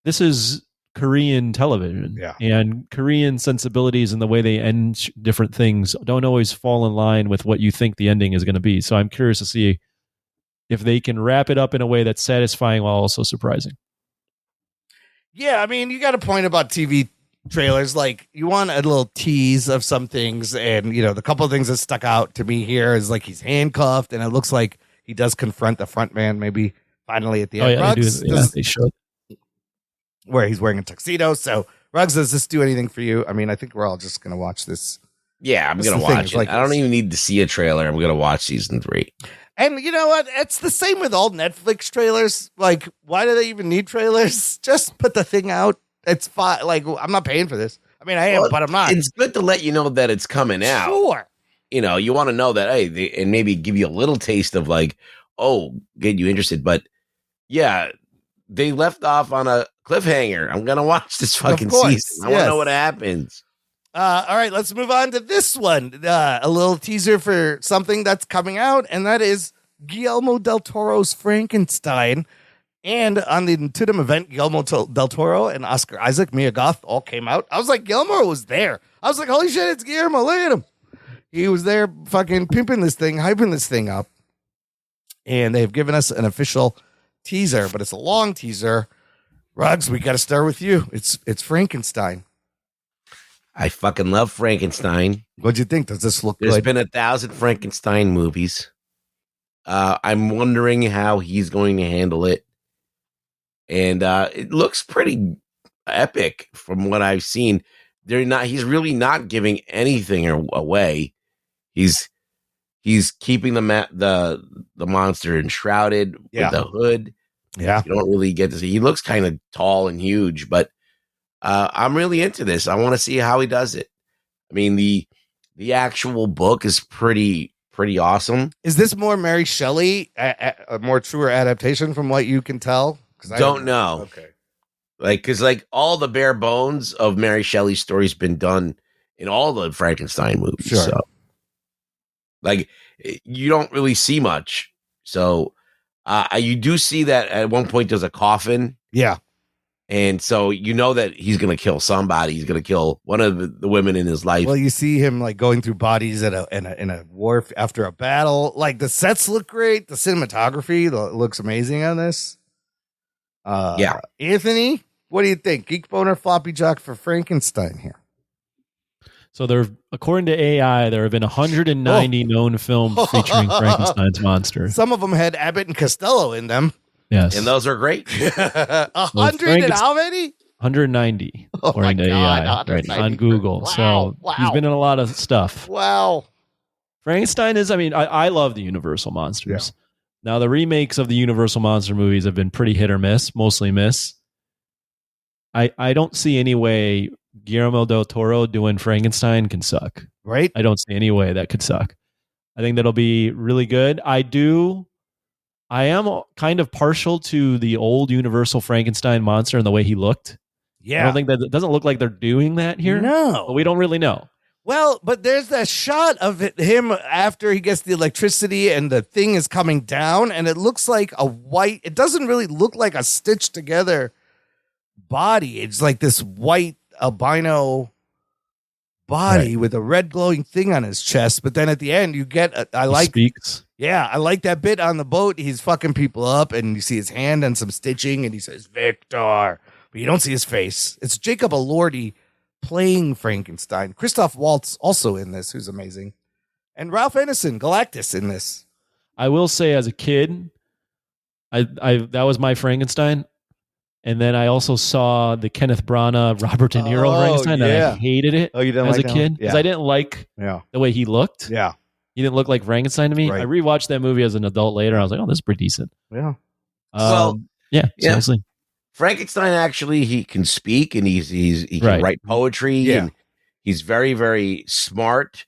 this is Korean television, and Korean sensibilities and the way they end different things don't always fall in line with what you think the ending is going to be. So I'm curious to see if they can wrap it up in a way that's satisfying while also surprising. Yeah, I mean, you got a point about TV trailers. Like, you want a little tease of some things, and the couple of things that stuck out to me here is like he's handcuffed, and it looks like he does confront the front man maybe finally at the end. They should. Where he's wearing a tuxedo. So, Ruggs, does this do anything for you? I mean, I think we're all just going to watch this. Yeah, I'm going to watch it. Like, I don't even need to see a trailer. I'm going to watch season 3. And you know what? It's the same with all Netflix trailers. Like, why do they even need trailers? Just put the thing out. It's fine. Like, I'm not paying for this. I mean, I am, but I'm not. It's good to let you know that it's coming out. Sure. You want to know that, hey, and maybe give you a little taste of like, oh, get you interested. But yeah, they left off on a cliffhanger. I'm going to watch this fucking season. I want to know what happens. All right, let's move on to this one. A little teaser for something that's coming out, and that is Guillermo del Toro's Frankenstein. And on the Tudum event, Guillermo del Toro and Oscar Isaac, Mia Goth all came out. I was like, Gilmore was there. I was like, holy shit, it's Guillermo. Look at him. He was there fucking pimping this thing, hyping this thing up. And they've given us an official teaser, but it's a long teaser. Ruggs, we got to start with you. It's Frankenstein. I fucking love Frankenstein. What'd you think? Does this look good? There's been 1,000 Frankenstein movies. I'm wondering how he's going to handle it. And it looks pretty epic from what I've seen. He's really not giving anything away. He's keeping the monster enshrouded with the hood. Yeah. You don't really get to see. He looks kind of tall and huge, but I'm really into this. I want to see how he does it. I mean, the actual book is pretty awesome. Is this more Mary Shelley, a more truer adaptation from what you can tell? I don't know. Okay. Because all the bare bones of Mary Shelley's story's been done in all the Frankenstein movies. Sure. So, you don't really see much. So, you do see that at one point there's a coffin. Yeah. And so you know that he's going to kill somebody. He's going to kill one of the women in his life. Well, you see him going through bodies in a war after a battle. Like, the sets look great. The cinematography looks amazing on this. Yeah. Anthony, what do you think? Geek Boner Floppy Jock for Frankenstein here. So according to AI, there have been 190 known films featuring Frankenstein's monster. Some of them had Abbott and Costello in them. Yes. And those are great. 100 and how many? 190, according to AI, right, on Google. Wow, so he's been in a lot of stuff. Wow. Frankenstein is, I love the Universal monsters. Yeah. Now, the remakes of the Universal monster movies have been pretty hit or miss, mostly miss. I don't see any way Guillermo del Toro doing Frankenstein can suck. Right? I don't see any way that could suck. I think that'll be really good. I am kind of partial to the old Universal Frankenstein monster and the way he looked. Yeah. I don't think that it doesn't look like they're doing that here. No. But we don't really know. Well, but there's that shot of him after he gets the electricity and the thing is coming down, and it looks like it doesn't really look like a stitched together body. It's like this white albino body with a red glowing thing on his chest. But then at the end, you get, he speaks. Yeah, I like that bit on the boat. He's fucking people up, and you see his hand and some stitching, and he says, Victor. But you don't see his face. It's Jacob Elordi playing Frankenstein. Christoph Waltz also in this, who's amazing. And Ralph Ineson, Galactus, in this. I will say, as a kid, I that was my Frankenstein. And then I also saw the Kenneth Branagh, Robert De Niro Frankenstein, and I hated it you didn't as like a kid. Because I didn't like the way he looked. Yeah. He didn't look like Frankenstein to me. Right. I rewatched that movie as an adult later. And I was like, oh, this is pretty decent. Yeah. Seriously. Frankenstein, actually, he can speak, and he can write poetry, and he's very, very smart.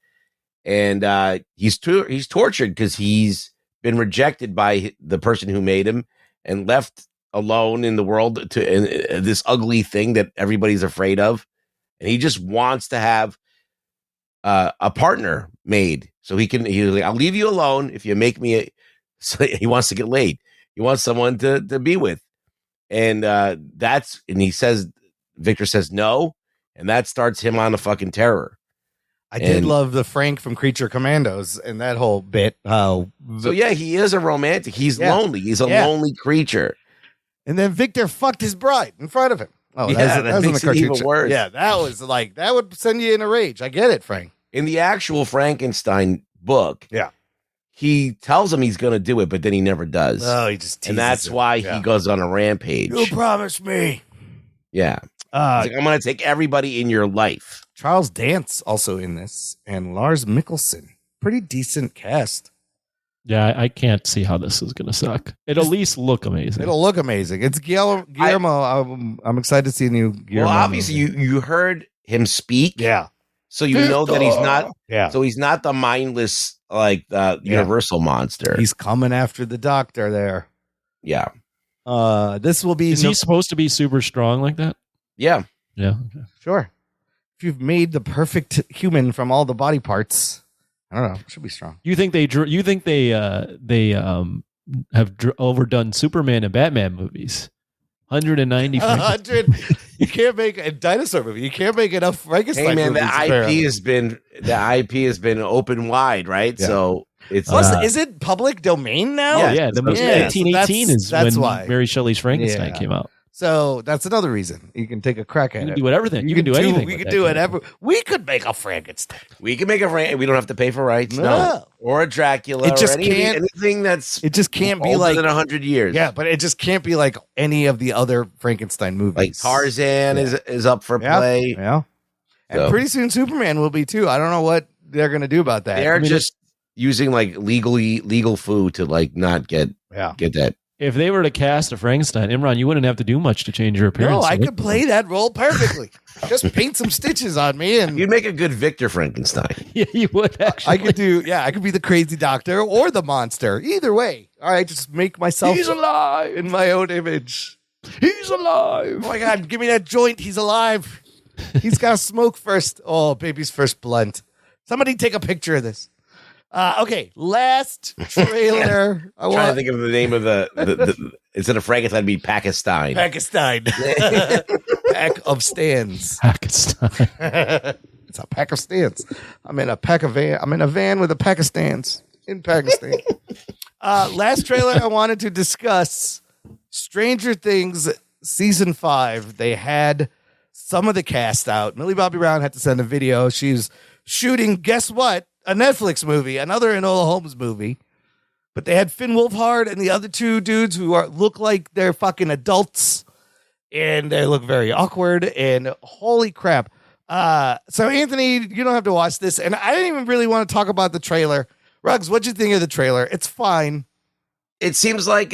and he's tortured because he's been rejected by the person who made him and left alone in the world to this ugly thing that everybody's afraid of, and he just wants to have a partner made so he's like, I'll leave you alone if you make me so he wants to get laid. He wants someone to be with, and he says, Victor says no, and that starts him on a fucking terror. I did love the Frank from Creature Commandos and that whole bit. So yeah, he is a romantic. He's lonely. He's a lonely creature. And then Victor fucked his bride in front of him. Oh, yeah, that makes it even worse. Yeah, that was like, that would send you in a rage. I get it, Frank. In the actual Frankenstein book, he tells him he's going to do it, but then he never does. Oh, he just teases and that's why he goes on a rampage. You promised me. Yeah. He's like, I'm going to take everybody in your life. Charles Dance also in this, and Lars Mikkelsen. Pretty decent cast. Yeah, I can't see how this is going to suck. It'll at least look amazing. It'll look amazing. It's Guillermo. I'm excited to see a new Guillermo. Well, obviously, you heard him speak. Yeah. So you know that he's not. Yeah. So he's not the mindless Universal monster. He's coming after the doctor there. Yeah. This will be. Is he supposed to be super strong like that? Yeah. Yeah. Okay. Sure. If you've made the perfect human from all the body parts, I don't know. It should be strong. You think they have overdone Superman and Batman movies? 190. 100. You can't make a dinosaur movie. You can't make enough Frankenstein. Hey man, movies, the IP has been open wide, right? Yeah. So it's is it public domain now? Yeah. The most 1918 is when why Mary Shelley's Frankenstein came out. So that's another reason you can take a crack at it. You can do everything. You can do anything. We can do whatever. We could make a Frankenstein. We can make a Frankenstein. We don't have to pay for rights. No. Or a Dracula. It just anything that's. It just can't be older like than 100 years. Yeah, but it just can't be like any of the other Frankenstein movies. Like Tarzan is up for play. Yeah. And pretty soon Superman will be too. I don't know what they're going to do about that. They're just using like legal food to like not get that. If they were to cast a Frankenstein, Imran, you wouldn't have to do much to change your appearance. No, I could play that role perfectly. Just paint some stitches on me, and you'd make a good Victor Frankenstein. Yeah, you would actually. I could be the crazy doctor or the monster. Either way, all right. Just make myself. He's alive in my own image. He's alive. Oh my God! Give me that joint. He's alive. He's got to smoke first. Oh, baby's first blunt. Somebody take a picture of this. Okay, last trailer. I'm trying to think of the name of the instead of Frankenstein, it'd be Pakistan. Pack of stands. Pakistan. It's a pack of stands. I'm in a van with a pack of stands in Pakistan. Last trailer I wanted to discuss: Stranger Things season 5. They had some of the cast out. Millie Bobby Brown had to send a video. She's shooting. Guess what? A Netflix movie, another Enola Holmes movie. But they had Finn Wolfhard and the other two dudes who look like they're fucking adults. And they look very awkward. And holy crap. So, Anthony, you don't have to watch this. And I didn't even really want to talk about the trailer. Ruggs, what'd you think of the trailer? It's fine. It seems like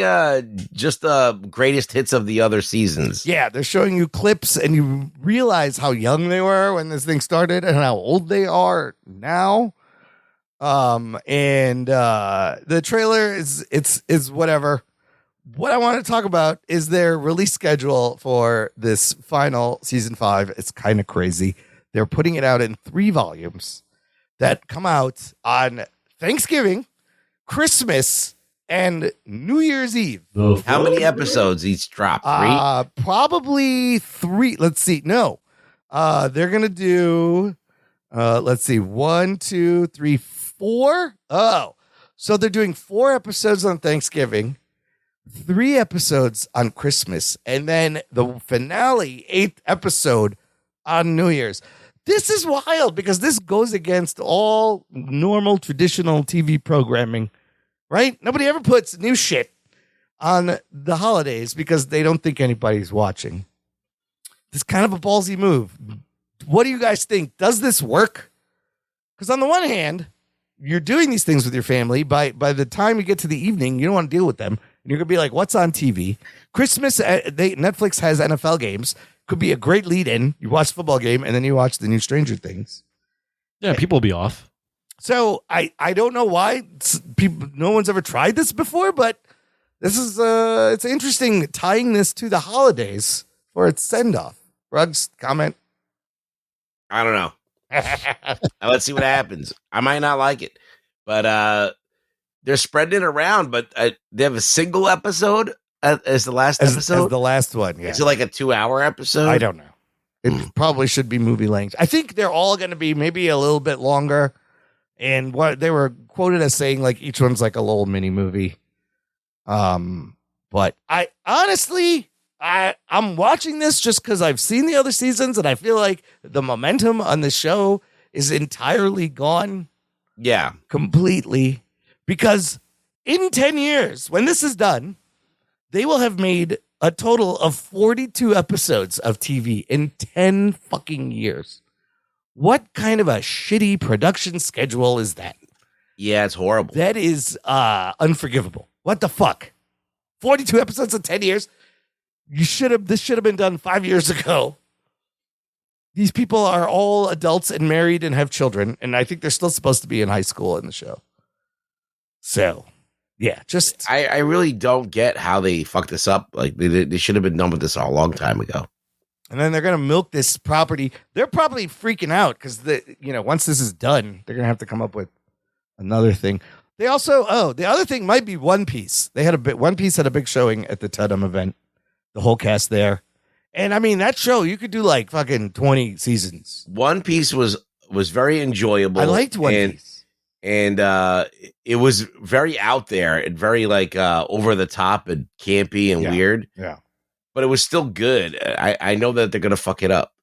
just the greatest hits of the other seasons. Yeah, they're showing you clips and you realize how young they were when this thing started and how old they are now. The trailer is whatever. What I want to talk about is their release schedule for this final season 5. It's kind of crazy. They're putting it out in 3 volumes that come out on Thanksgiving, Christmas, and New Year's Eve. How many episodes each drop? 3? Probably 3. Let's see. No, they're going to do, let's see, 1, 2, 3, 4. Oh, so they're doing 4 episodes on Thanksgiving, 3 episodes on Christmas, and then the finale, 8th episode on New Year's. This is wild because this goes against all normal traditional TV programming, right? Nobody ever puts new shit on the holidays because they don't think anybody's watching. It's kind of a ballsy move. What do you guys think? Does this work? Because on the one hand, you're doing these things with your family. By the time you get to the evening, you don't want to deal with them. And you're going to be like, what's on TV? Christmas, Netflix has NFL games. Could be a great lead-in. You watch the football game, and then you watch the new Stranger Things. Yeah, people will be off. So I don't know why no one's ever tried this before, but this is it's interesting tying this to the holidays for its send off. Ruggs, comment. I don't know. Let's see what happens. I might not like it, but they're spreading it around. But they have a single episode as the last episode. As the last one, yeah. Is it like a 2-hour episode? I don't know. It probably should be movie length. I think they're all going to be maybe a little bit longer. And what they were quoted as saying, like each one's like a little mini movie. But I honestly, I'm watching this just because I've seen the other seasons, and I feel like the momentum on the show is entirely gone. Yeah, completely. Because in 10 years, when this is done, they will have made a total of 42 episodes of TV in 10 fucking years. What kind of a shitty production schedule is that? Yeah, it's horrible. That is unforgivable. What the fuck? 42 episodes in 10 years? This should have been done 5 years ago. These people are all adults and married and have children, and I think they're still supposed to be in high school in the show. So, yeah, just... I really don't get how they fucked this up. Like, they should have been done with this a long time ago. And then they're going to milk this property. They're probably freaking out because, once this is done, they're going to have to come up with another thing. They also, the other thing might be One Piece. One Piece had a big showing at the Tudum event. The whole cast there. And I mean, that show, you could do like fucking 20 seasons. One Piece was very enjoyable. I liked One Piece. And it was very out there and very like over the top and campy and weird. Yeah. But it was still good. I know that they're gonna fuck it up.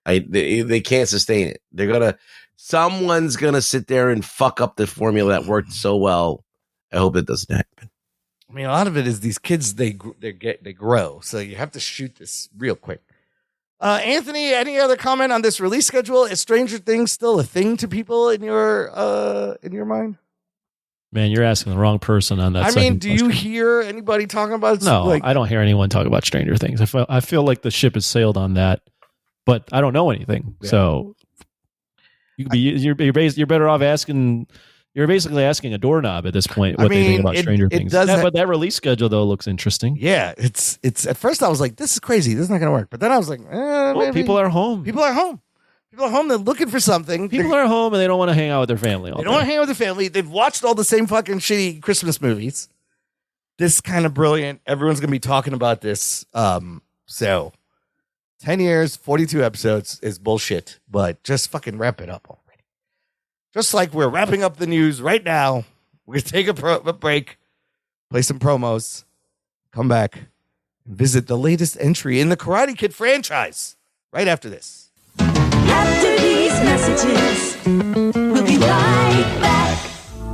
They can't sustain it. Someone's gonna sit there and fuck up the formula that worked so well. I hope it doesn't happen. I mean, a lot of it is these kids. They grow, so you have to shoot this real quick. Anthony, any other comment on this release schedule? Is Stranger Things still a thing to people in your mind? Man, you're asking the wrong person on that. I mean, do you hear anybody talking about it? No, I don't hear anyone talk about Stranger Things. I feel like the ship has sailed on that, but I don't know anything. Yeah. So you're better off asking. You're basically asking a doorknob at this point what they think about Stranger Things. But that release schedule though looks interesting. Yeah, it's. At first, I was like, "This is crazy. This is not going to work." But then I was like, well, people are home. People are home. They're looking for something. People are home and they don't want to hang out with their family. They don't want to hang out with their family. They've watched all the same fucking shitty Christmas movies. This is kind of brilliant. Everyone's going to be talking about this. So 10 years, 42 episodes is bullshit, but just fucking wrap it up already. Just like we're wrapping up the news right now. We're going to take a break, play some promos, come back, and visit the latest entry in the Karate Kid franchise right after this. After these messages, we'll be right back.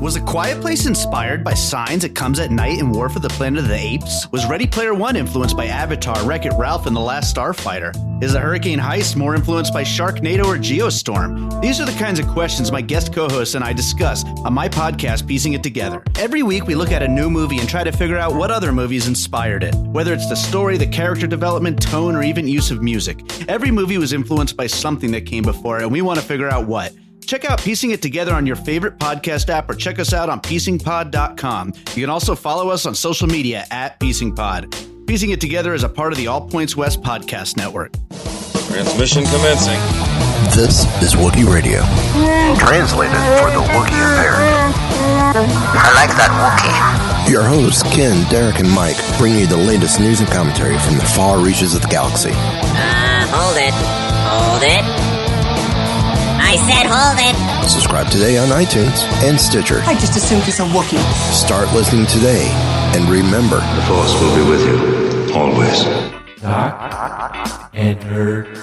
Was A Quiet Place inspired by Signs, It Comes at Night, and War for the Planet of the Apes? Was Ready Player One influenced by Avatar, Wreck-It Ralph, and The Last Starfighter? Is The Hurricane Heist more influenced by Sharknado or Geostorm? These are the kinds of questions my guest co-hosts and I discuss on my podcast, Piecing It Together. Every week, we look at a new movie and try to figure out what other movies inspired it. Whether it's the story, the character development, tone, or even use of music. Every movie was influenced by something that came before it, and we want to figure out what. Check out Piecing It Together on your favorite podcast app or check us out on piecingpod.com. You can also follow us on social media at piecingpod. Piecing It Together is a part of the All Points West podcast network. Transmission commencing. This is Wookiee Radio. Translated for the Wookiee impaired. I like that Wookiee. Your hosts, Ken, Derek, and Mike, bring you the latest news and commentary from the far reaches of the galaxy. Hold it. I said hold it. Subscribe today on iTunes and Stitcher. I just assumed he's a Wookiee. Start listening today, and remember, the Force will be with you, always. Jock and Nerd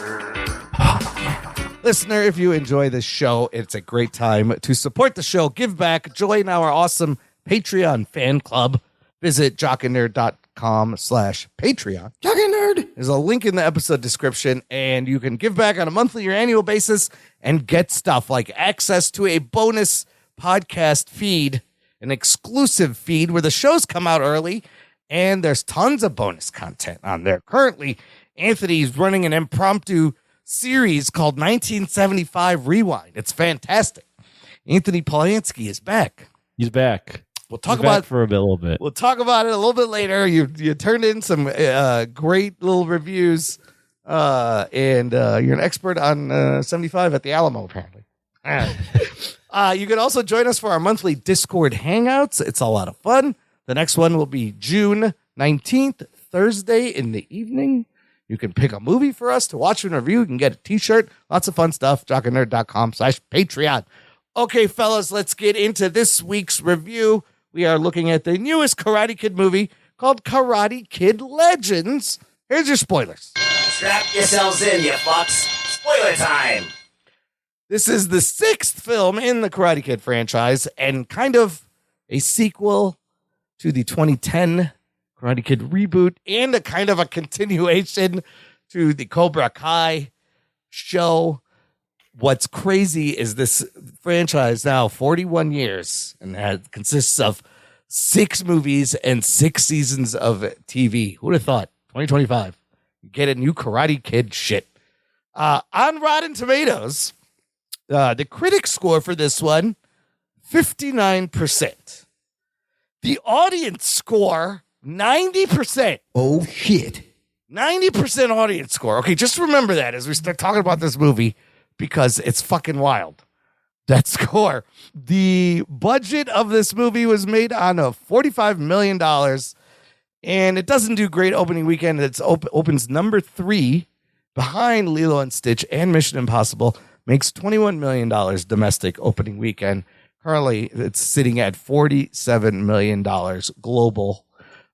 Podcast. Listener, if you enjoy this show, it's a great time to support the show, give back, join our awesome Patreon fan club. Visit jockandnerd.com/Patreon. Jock and Nerd. There's a link in the episode description, and you can give back on a monthly or annual basis and get stuff like access to a bonus podcast feed, an exclusive feed where the shows come out early, and there's tons of bonus content on there. Currently, Anthony's running an impromptu series called 1975 Rewind. It's fantastic. Anthony Polanski is back. He's back. We'll talk He's back about for a little bit. We'll talk about it a little bit later. You turned in some great little reviews, and you're an expert on 75 at the Alamo, apparently. You can also join us for our monthly Discord hangouts. It's a lot of fun. The next one will be June 19th, Thursday in the evening. You can pick a movie for us to watch and review. You can get a t-shirt. Lots of fun stuff. jockandnerd.com/Patreon. Okay, fellas, let's get into this week's review. We are looking at the newest Karate Kid movie called Karate Kid Legends. Here's your spoilers. Strap yourselves in, you fucks. Spoiler time. This is the 6th film in the Karate Kid franchise and kind of a sequel to the 2010 Karate Kid reboot and a kind of a continuation to the Cobra Kai show. What's crazy is this franchise now 41 years and that consists of 6 movies and 6 seasons of TV. Who would have thought 2025 you get a new Karate Kid shit. On Rotten Tomatoes, the critic score for this one 59%. The audience score 90%. Oh shit. 90% audience score. Okay, just remember that as we start talking about this movie because it's fucking wild. That score. The budget of this movie was made on a $45 million, and it doesn't do great opening weekend. It opens number 3 behind Lilo and Stitch and Mission Impossible. Makes $21 million domestic opening weekend. Currently, it's sitting at $47 million global.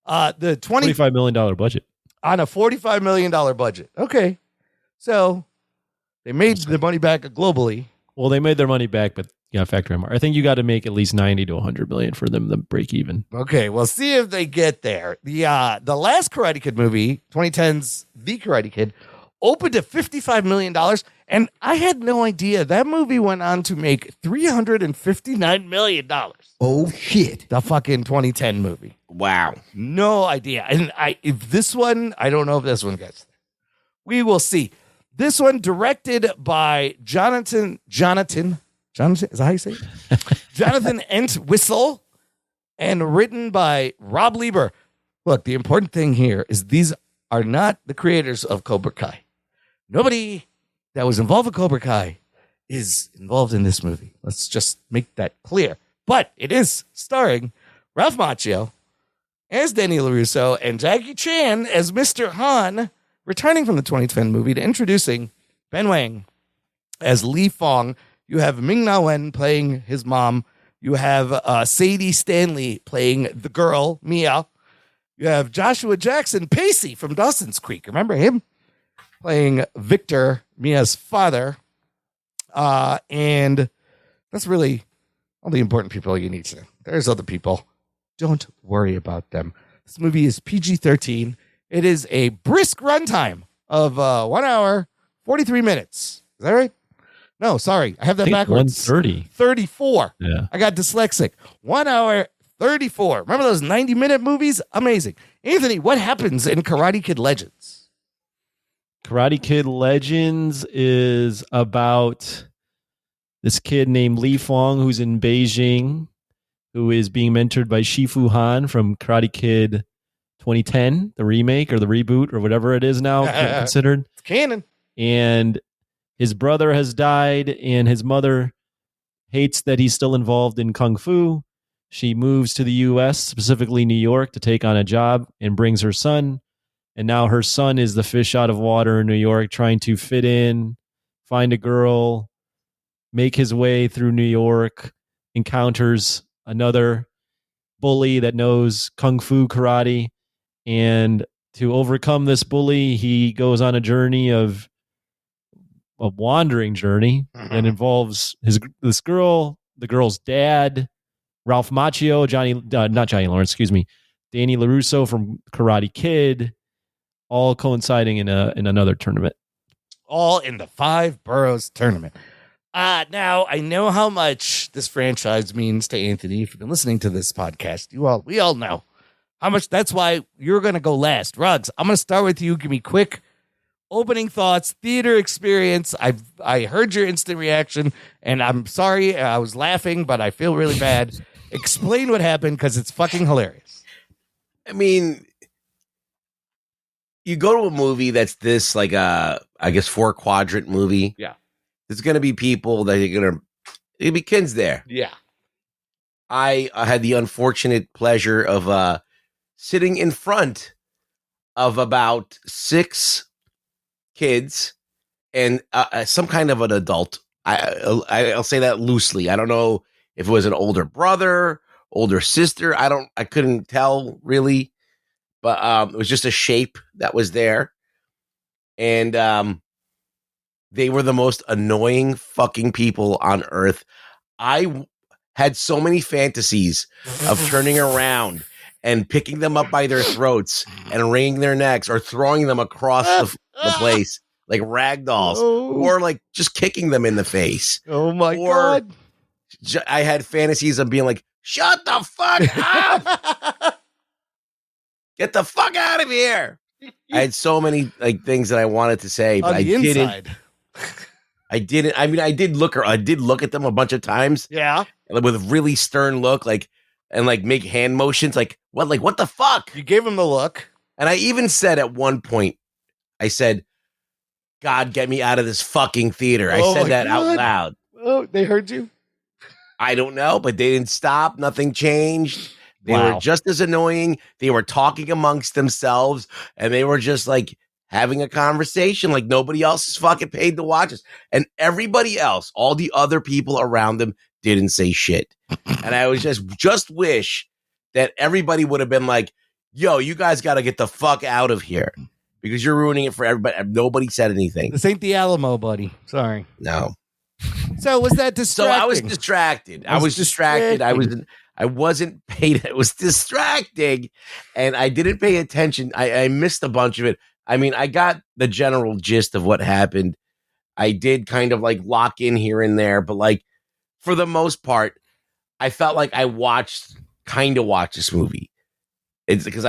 The $25 million budget. On a $45 million budget. Okay. So they made the money back globally. Well, they made their money back, but yeah, factor in. I think you got to make at least 90 to 100 million for them to break even. Okay, we'll see if they get there. The last Karate Kid movie, 2010's The Karate Kid, opened at $55 million, and I had no idea that movie went on to make $359 million. Oh shit. The fucking 2010 movie. Wow. No idea. And I don't know if this one gets there. We will see. This one directed by Jonathan, is that how you say it? Jonathan Entwistle, and written by Rob Lieber. Look, the important thing here is these are not the creators of Cobra Kai. Nobody that was involved with Cobra Kai is involved in this movie. Let's just make that clear. But it is starring Ralph Macchio as Danny LaRusso and Jackie Chan as Mr. Han, returning from the 2010 movie to introducing Ben Wang as Li Fong. You have Ming Na Wen playing his mom. You have Sadie Stanley playing the girl, Mia. You have Joshua Jackson Pacey from Dawson's Creek. Remember him? Playing Victor, Mia's father. And that's really all the important people you need to know. There's other people. Don't worry about them. This movie is PG-13. It is a brisk runtime of 1 hour, 43 minutes. Is that right? No, sorry. I have that backwards. 1:30. 34. Yeah. I got dyslexic. 1 hour, 34. Remember those 90-minute movies? Amazing. Anthony, what happens in Karate Kid Legends? Karate Kid Legends is about this kid named Li Fong who's in Beijing, who is being mentored by Shifu Han from Karate Kid 2010, the remake or the reboot or whatever it is now considered. It's canon. And his brother has died, and his mother hates that he's still involved in Kung Fu. She moves to the U.S., specifically New York, to take on a job and brings her son. And now her son is the fish out of water in New York, trying to fit in, find a girl, make his way through New York, encounters another bully that knows Kung Fu karate. And to overcome this bully, he goes on a journey of a wandering journey that involves this girl, the girl's dad, Ralph Macchio, Danny LaRusso from Karate Kid, all coinciding in another tournament. All in the Five Boroughs tournament. Now, I know how much this franchise means to Anthony. If you've been listening to this podcast, we all know how much. That's why you're going to go last. Ruggs, I'm going to start with you. Give me quick opening thoughts, theater experience. I heard your instant reaction, and I'm sorry. I was laughing, but I feel really bad. Explain what happened, because it's fucking hilarious. I mean, you go to a movie that's this, like, I guess 4-quadrant movie. Yeah. There's going to be people that are going to be kids there. Yeah. I had the unfortunate pleasure of sitting in front of about 6 kids and some kind of an adult. I'll say that loosely. I don't know if it was an older brother, older sister. I couldn't tell really, but it was just a shape that was there. And they were the most annoying fucking people on earth. I had so many fantasies of turning around and picking them up by their throats and wringing their necks or throwing them across the place like rag dolls, or like just kicking them in the face. Oh my God. I had fantasies of being like, shut the fuck up. Get the fuck out of here. I had so many like things that I wanted to say, but I didn't. I didn't. I mean, I did look at them a bunch of times. Yeah. With a really stern look, and make hand motions, like what the fuck? You gave him the look. And I even said at one point, I said, God, get me out of this fucking theater. I said that out loud. Oh, they heard you? I don't know, but they didn't stop. Nothing changed. They were just as annoying. They were talking amongst themselves, and they were just like having a conversation like nobody else is fucking paid to watch us. And everybody else, all the other people around them, didn't say shit. And I was just wish that everybody would have been like, yo, you guys got to get the fuck out of here because you're ruining it for everybody. Nobody said anything. This ain't the Alamo, buddy. Sorry. No. So was that distracting? So I was distracted. I was distracted. I wasn't paid. It was distracting, and I didn't pay attention. I missed a bunch of it. I mean, I got the general gist of what happened. I did kind of like lock in here and there, but like for the most part, I felt like I watched this movie. It's because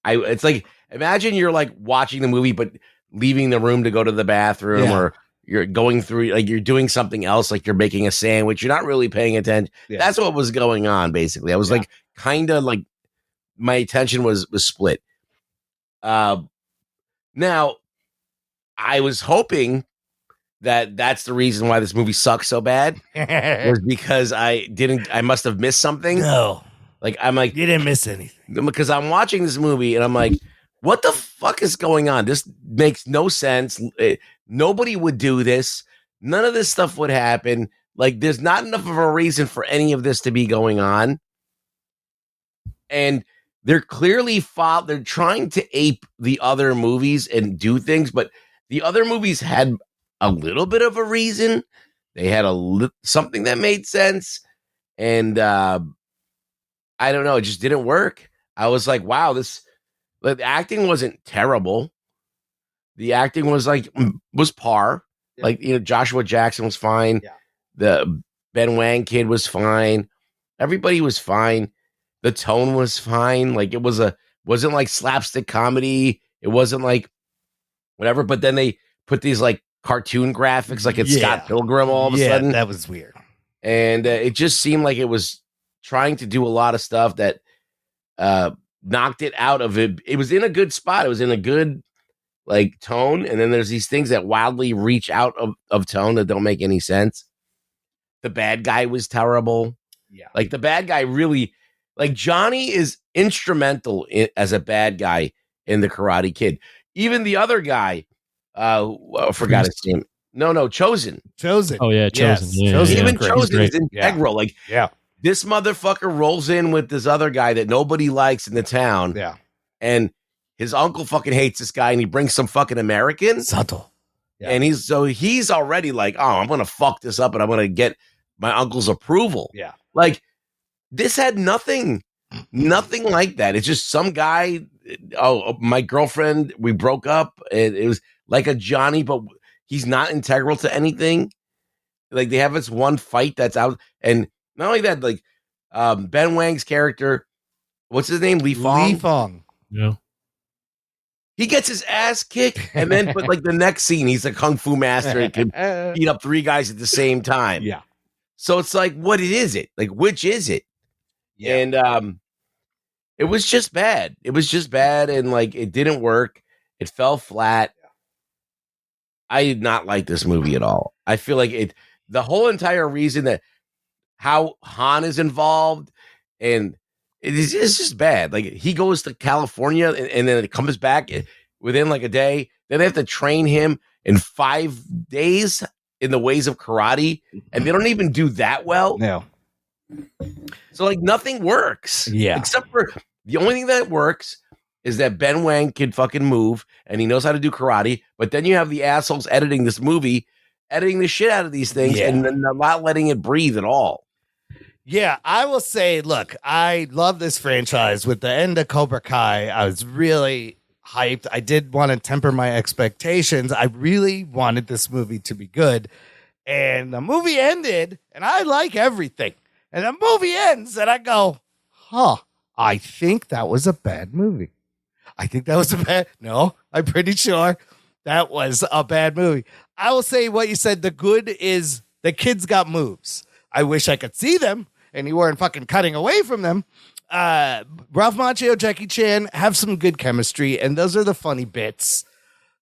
it's like, imagine you're like watching the movie, but leaving the room to go to the bathroom, or you're going through, like you're doing something else, like you're making a sandwich. You're not really paying attention. Yeah. That's what was going on, basically. I was like, kind of like, my attention was split. Now, I was hoping that that's the reason why this movie sucks so bad, was because I must have missed something. No. Like, I'm like, you didn't miss anything. Because I'm watching this movie and I'm like, what the fuck is going on? This makes no sense. Nobody would do this. None of this stuff would happen. Like, there's not enough of a reason for any of this to be going on. And they're clearly they're trying to ape the other movies and do things, but the other movies had a little bit of a reason. They had something that made sense. And I don't know, it just didn't work. I was like, wow, the acting wasn't terrible. The acting was par. Yeah. Like, you know, Joshua Jackson was fine. Yeah. The Ben Wang kid was fine. Everybody was fine. The tone was fine. Like, it wasn't like slapstick comedy. It wasn't like whatever. But then they put these like cartoon graphics, like it's Scott Pilgrim all of a sudden. That was weird. And it just seemed like it was trying to do a lot of stuff that knocked it out of it. It was in a good spot. It was in a good like tone. And then there's these things that wildly reach out of tone that don't make any sense. The bad guy was terrible. Yeah. Like, the bad guy really, like, Johnny is instrumental as a bad guy in The Karate Kid. Even the other guy, I forgot his name. No, Chosen. Oh yeah, Chosen. Yes. Yeah, Chosen. Even Chosen is integral. Like, this motherfucker rolls in with this other guy that nobody likes in the town. Yeah. And his uncle fucking hates this guy, and he brings some fucking American. Subtle. Yeah. And he's already like, oh, I'm gonna fuck this up and I'm gonna get my uncle's approval. Yeah. Like, this had nothing like that. It's just some guy. Oh, my girlfriend, we broke up. It was like a Johnny, but he's not integral to anything. Like, they have this one fight that's out, and not only that, like, Ben Wang's character, what's his name? Li Fong. Yeah. He gets his ass kicked, and then but like the next scene, he's a kung fu master and can beat up 3 guys at the same time. Yeah. So it's like, what is it? Like, which is it? Yeah. And it was just bad. It was just bad, and like it didn't work. It fell flat. I did not like this movie at all. I feel like the whole entire reason that how Han is involved, and it's just bad. Like he goes to California and then it comes back within like a day. Then they have to train him in 5 days in the ways of karate, and they don't even do that well. No. So like nothing works. Yeah. Except for the only thing that works is that Ben Wang can fucking move and he knows how to do karate. But then you have the assholes editing this movie, editing the shit out of these things, and then not letting it breathe at all. Yeah, I will say, look, I love this franchise. With the end of Cobra Kai, I was really hyped. I did want to temper my expectations. I really wanted this movie to be good. And the movie ended, and I like everything. And the movie ends, and I go, I think that was a bad movie. No, I'm pretty sure that was a bad movie. I will say what you said. The good is the kids got moves. I wish I could see them. And you weren't fucking cutting away from them. Ralph Macchio, Jackie Chan have some good chemistry, and those are the funny bits.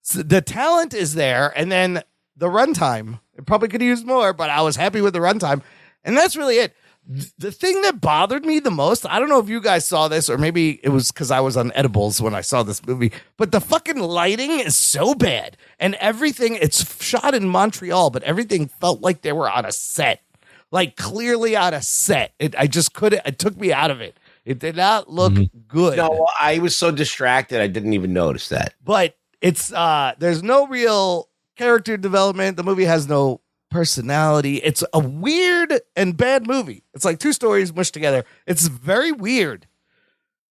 So the talent is there, and then the runtime. It probably could have used more, but I was happy with the runtime, and that's really it. The thing that bothered me the most, I don't know if you guys saw this, or maybe it was because I was on edibles when I saw this movie, but the fucking lighting is so bad, and everything, it's shot in Montreal, but everything felt like they were on a set. Like clearly on a set. I just couldn't. It took me out of it. It did not look good. No, I was so distracted I didn't even notice that. But it's there's no real character development. The movie has no personality. It's a weird and bad movie. It's like 2 stories mushed together. It's very weird.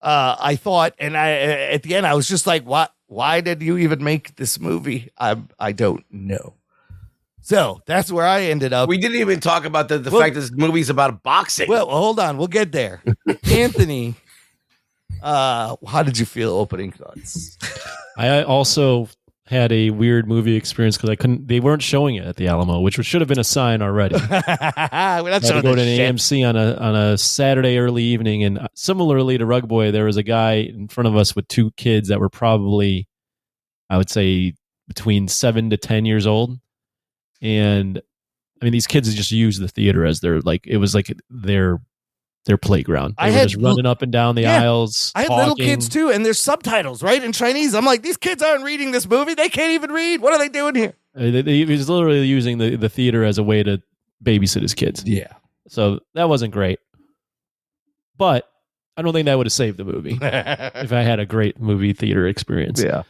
I thought, and at the end I was just like, what? Why did you even make this movie? I don't know. So that's where I ended up. We didn't even talk about the fact that this movie's about boxing. Well, hold on. We'll get there. Anthony, how did you feel opening thoughts? I also had a weird movie experience because they weren't showing it at the Alamo, which should have been a sign already. We're not showing go to an AMC on a Saturday early evening. And similarly to Rug Boy, there was a guy in front of us with 2 kids that were probably, I would say, between 7 to 10 years old. And I mean, these kids just use the theater as their playground. They were just running up and down the aisles. I had little kids too, and there's subtitles, right, in Chinese. I'm like, these kids aren't reading this movie. They can't even read. What are they doing here? He was literally using the theater as a way to babysit his kids. Yeah. So that wasn't great. But I don't think that would have saved the movie if I had a great movie theater experience. Yeah.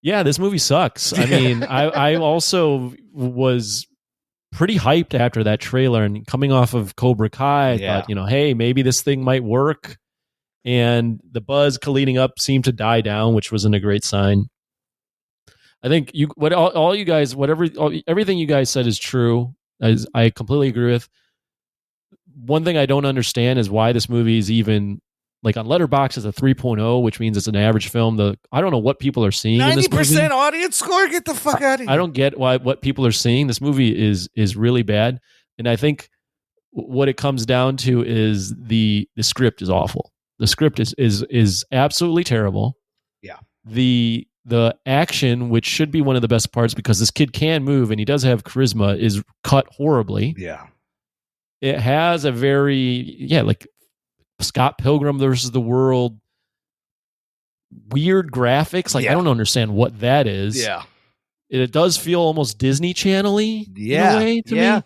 Yeah, this movie sucks. I mean, I also was pretty hyped after that trailer, and coming off of Cobra Kai, I thought, hey, maybe this thing might work. And the buzz leading up seemed to die down, which wasn't a great sign. I think everything you guys said is true. I completely agree with. One thing I don't understand is why this movie is even like on Letterboxd is a 3.0, which means it's an average film. I don't know what people are seeing. 90% audience score. Get the fuck out of here. I don't get what people are seeing. This movie is really bad, and I think what it comes down to is the script is awful. The script is absolutely terrible. Yeah. The action, which should be one of the best parts because this kid can move and he does have charisma, is cut horribly. Yeah. It has a very like Scott Pilgrim versus the World weird graphics. Like I don't understand what that is. Yeah. It does feel almost Disney Channel-y in a way to me.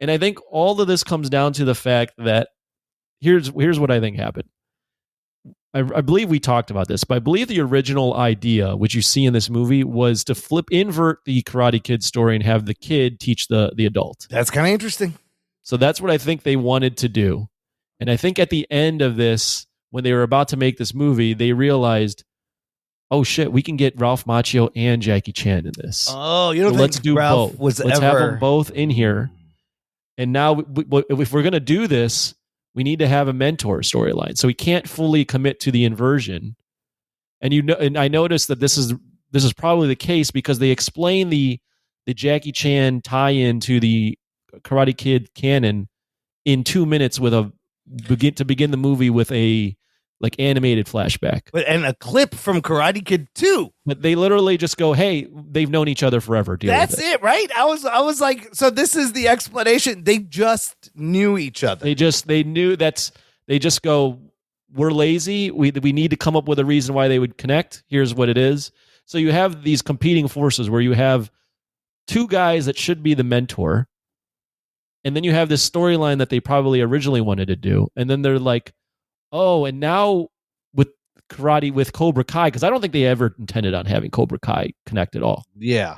And I think all of this comes down to the fact that here's what I think happened. I believe we talked about this, but I believe the original idea, which you see in this movie, was to invert the Karate Kid story and have the kid teach the adult. That's kind of interesting. So that's what I think they wanted to do. And I think at the end of this, when they were about to make this movie, they realized, oh shit, we can get Ralph Macchio and Jackie Chan in this. Oh, you don't think let's do Ralph both. Let's have them both in here. And now, if we're going to do this, we need to have a mentor storyline. So we can't fully commit to the inversion. And I noticed that this is probably the case because they explain the Jackie Chan tie-in to the Karate Kid canon in 2 minutes with to begin the movie with a like animated flashback. And a clip from Karate Kid 2. But they literally just go, "Hey, they've known each other forever." That's it, right? I was like, so this is the explanation. They just knew each other. They just go, "We're lazy. We need to come up with a reason why they would connect. Here's what it is." So you have these competing forces where you have two guys that should be the mentor, and then you have this storyline that they probably originally wanted to do, and then they're like, "Oh, and now with karate with Cobra Kai," because I don't think they ever intended on having Cobra Kai connect at all. Yeah.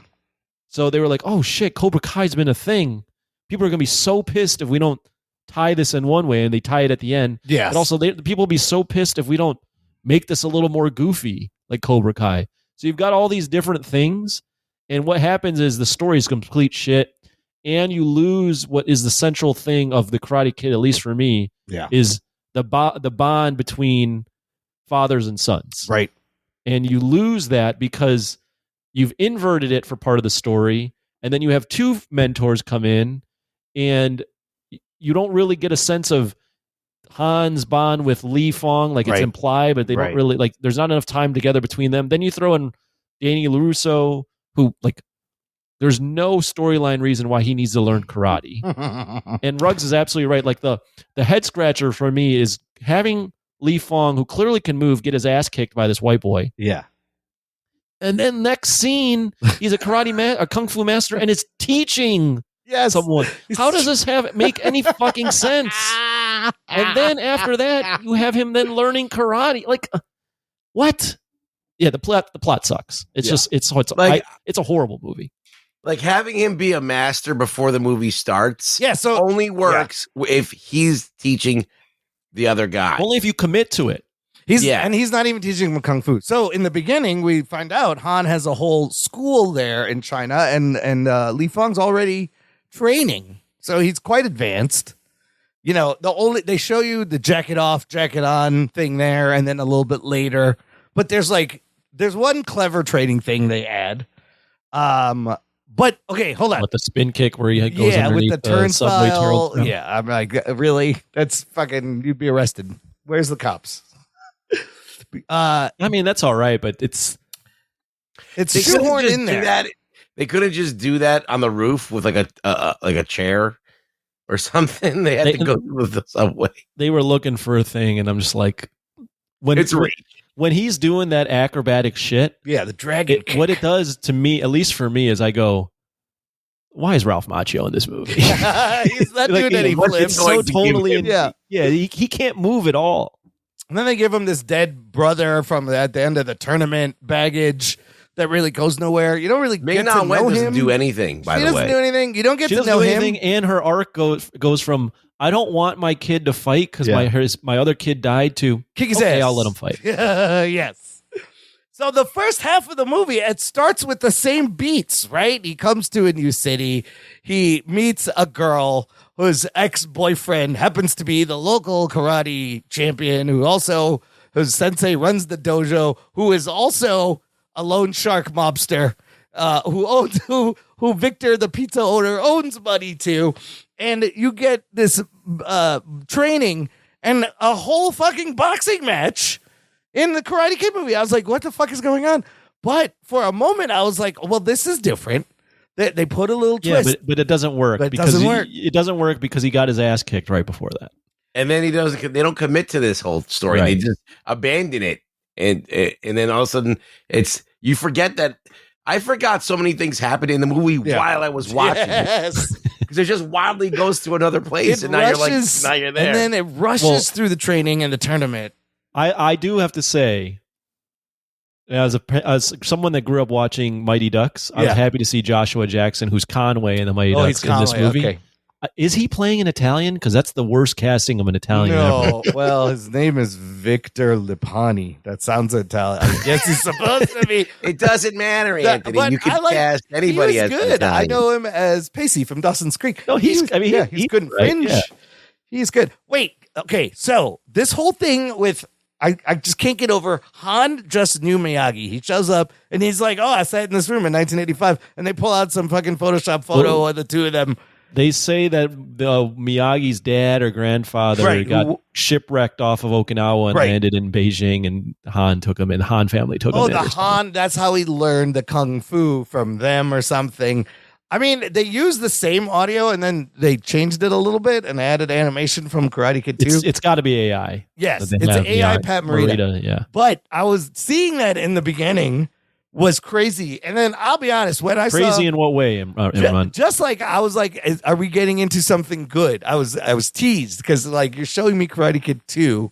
So they were like, "Oh shit, Cobra Kai's been a thing. People are gonna be so pissed if we don't tie this in one way," and they tie it at the end. Yeah. But also, the people will be so pissed if we don't make this a little more goofy, like Cobra Kai. So you've got all these different things, and what happens is the story is complete shit, and you lose what is the central thing of the Karate Kid, at least for me, is the bond between fathers and sons. Right. And you lose that because you've inverted it for part of the story, and then you have two mentors come in, and you don't really get a sense of Han's bond with Li Fong, like it's implied, but they don't really, like, there's not enough time together between them. Then you throw in Danny LaRusso, who, like, there's no storyline reason why he needs to learn karate. And Ruggs is absolutely right. Like, the head scratcher for me is having Li Fong, who clearly can move, get his ass kicked by this white boy. Yeah. And then next scene, he's a a kung fu master, and is teaching someone. How does this make any fucking sense? And then after that, you have him then learning karate. Like, what? Yeah, the plot sucks. It's just it's a horrible movie. Like, having him be a master before the movie starts, so only works if he's teaching the other guy. Only if you commit to it. And he's not even teaching him kung fu. So in the beginning, we find out Han has a whole school there in China, and Li Fong's already training, so he's quite advanced. You know, they show you the jacket off, jacket on thing there, and then a little bit later. But there's one clever training thing they add. But okay, hold on. With the spin kick where he goes underneath with the turnstile. Subway Yeah, I'm like, really? That's fucking. You'd be arrested. Where's the cops? I mean, that's all right, but it's shoehorned in there. They couldn't just do that on the roof with like a chair or something. They had to go with the subway. They were looking for a thing, and I'm just like, when he's doing that acrobatic shit, the dragon kick. What it does to me, at least for me, is I go, why is Ralph Macchio in this movie? He's not doing any flips. It's so totally, he can't move at all. And then they give him this dead brother from at the end of the tournament baggage that really goes nowhere. You don't really get to know him. Doesn't do anything, by the way. She doesn't do anything. You don't get to know him. And her arc goes from, I don't want my kid to fight because my other kid died, to kick his ass. I'll let him fight. Yes. So the first half of the movie, it starts with the same beats, right? He comes to a new city. He meets a girl whose ex-boyfriend happens to be the local karate champion, whose sensei runs the dojo, who is also a loan shark mobster, who Victor, the pizza owner, owns money to. And you get this training and a whole fucking boxing match in the Karate Kid movie. I was like, what the fuck is going on? But for a moment, I was like, well, this is different. They put a little twist. Yeah, but it doesn't work. It doesn't work because he got his ass kicked right before that. And then they don't commit to this whole story. Right. They just abandon it. And then all of a sudden, you forget that. I forgot so many things happened in the movie while I was watching it. Because it just wildly goes to another place. Now you're there. And then it rushes through the training and the tournament. I do have to say, as someone that grew up watching Mighty Ducks, I was happy to see Joshua Jackson, who's Conway in the Mighty Ducks, in this movie. Okay. Is he playing an Italian? Because that's the worst casting of an Italian ever. Well, his name is Victor Lipani. That sounds Italian. I guess he's supposed to be. It doesn't matter, Anthony. You can cast anybody as good. Italian. I know him as Pacey from Dawson's Creek. No, he's good in Fringe. Right, yeah. He's good. Wait, okay, so this whole thing with I just can't get over Han just knew Miyagi. He shows up and he's like, oh, I sat in this room in 1985, and they pull out some fucking Photoshop photo of the two of them. They say that Miyagi's dad or grandfather got shipwrecked off of Okinawa and landed in Beijing, and Han took him in. The Han family took him in. Oh, the Han, that's how he learned the Kung Fu from them or something. I mean, they used the same audio and then they changed it a little bit and added animation from Karate Kid 2. It's got to be AI. Yes, it's an AI Pat Morita. Yeah. But I was seeing that in the beginning was crazy. And then I'll be honest, when I saw... Crazy in what way, Imran? Just like, I was like, are we getting into something good? I was teased because like you're showing me Karate Kid 2.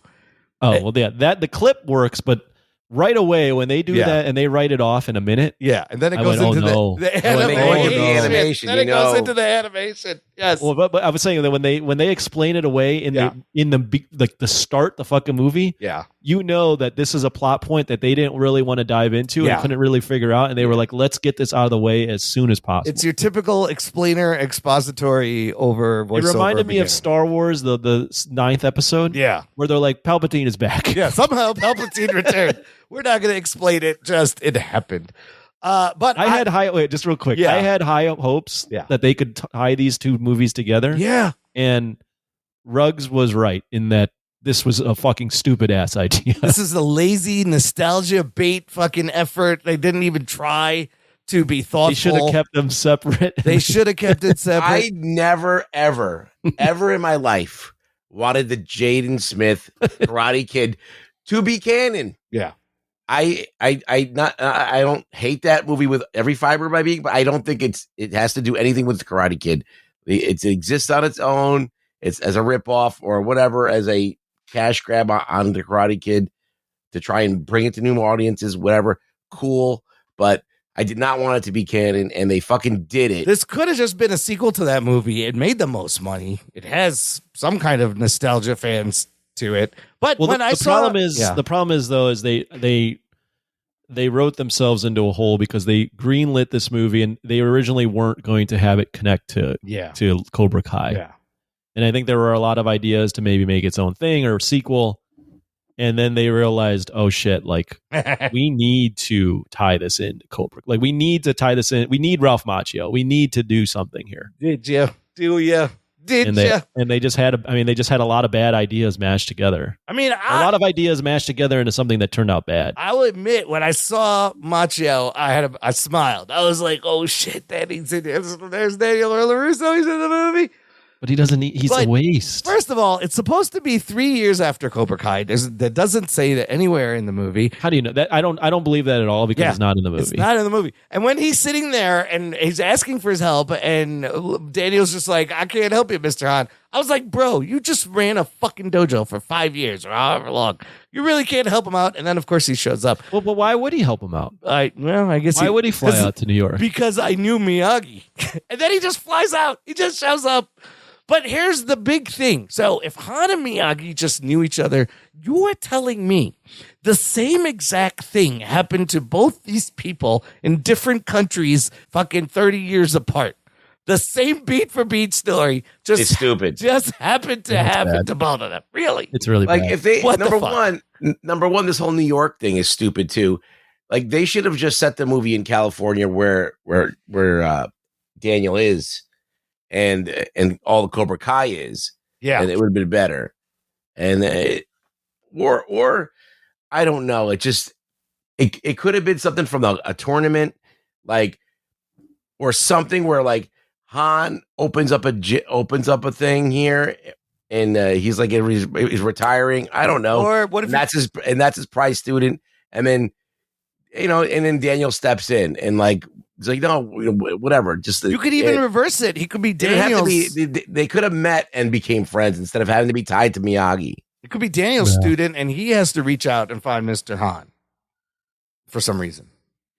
Oh, well, yeah, the clip works, but right away when they do that and they write it off in a minute. Yeah, and then it goes into the animation. Then it goes into the animation. Yes. Well, but I was saying that when they explain it away in the start the fucking movie, you know that this is a plot point that they didn't really want to dive into and couldn't really figure out, and they were like, let's get this out of the way as soon as possible. It's your typical explainer expository over voiceover. It reminded me of Star Wars, the 9th episode. Yeah. Where they're like, Palpatine is back. Yeah, somehow Palpatine returned. We're not going to explain it, just it happened. But I had high, just real quick. I had high hopes that they could tie these two movies together. Yeah. And Ruggs was right in that this was a fucking stupid ass idea. This is a lazy nostalgia bait fucking effort. They didn't even try to be thoughtful. They should have kept them separate. They should have kept it separate. I never, ever in my life wanted the Jaden Smith Karate Kid to be canon. Yeah. I don't hate that movie with every fiber of my being, but I don't think it has to do anything with the Karate Kid. It exists on its own. It's as a ripoff or whatever, as a cash grab on the Karate Kid to try and bring it to new audiences, whatever. Cool. But I did not want it to be canon, and they fucking did it. This could have just been a sequel to that movie. It made the most money. It has some kind of nostalgia fans to it. But when I saw the problem is though is they wrote themselves into a hole because they greenlit this movie and they originally weren't going to have it connect to Cobra Kai. Yeah. And I think there were a lot of ideas to maybe make its own thing or a sequel. And then they realized, oh shit, like we need to tie this into Cobra. Like we need to tie this in. We need Ralph Macchio. We need to do something here. Did you? Do you? And they just had a lot of bad ideas mashed together. I mean, a lot of ideas mashed together into something that turned out bad. I will admit, when I saw Macchio, I smiled. I was like, "Oh shit, Danny's in there. There's Daniel LaRusso. He's in the movie." But he doesn't need. He's a waste. First of all, it's supposed to be 3 years after Cobra Kai. That doesn't say that anywhere in the movie. How do you know that? I don't believe that at all because it's not in the movie. It's not in the movie. And when he's sitting there and he's asking for his help, and Daniel's just like, "I can't help you, Mr. Han." I was like, "Bro, you just ran a fucking dojo for 5 years or however long. You really can't help him out." And then, of course, he shows up. Well, but why would he help him out? I guess. Why would he fly out to New York? Because I knew Miyagi, and then he just flies out. He just shows up. But here's the big thing. So if Han and Miyagi just knew each other, you're telling me the same exact thing happened to both these people in different countries fucking 30 years apart. The same beat for beat story. It's stupid. Just happened to happen to both of them. Really? It's really like bad. If they number one, this whole New York thing is stupid too. Like they should have just set the movie in California where Daniel is. And all the Cobra Kai is, and it would have been better. And or I don't know. It just it could have been something from a tournament, like or something where like Han opens up a thing here, and he's like he's retiring. I don't know. Or what if that's his prize student, and then and then Daniel steps in and like. It's like, no, whatever. Just you could even reverse it. He could be Daniel's. They could have met and became friends instead of having to be tied to Miyagi. It could be Daniel's student, and he has to reach out and find Mr. Han for some reason.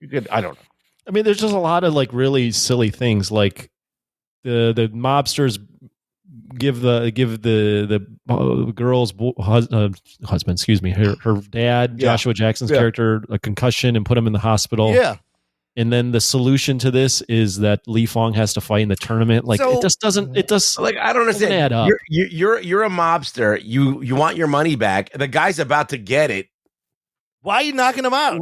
I don't know. I mean, there's just a lot of like really silly things, like the mobsters give the girl's husband, excuse me, her dad, Joshua Jackson's character, a concussion and put him in the hospital. Yeah. And then the solution to this is that Li Fong has to fight in the tournament. Like So- it just doesn't. It does. Like, I don't doesn't understand. add up. You're a mobster. You want your money back. The guy's about to get it. Why are you knocking him out?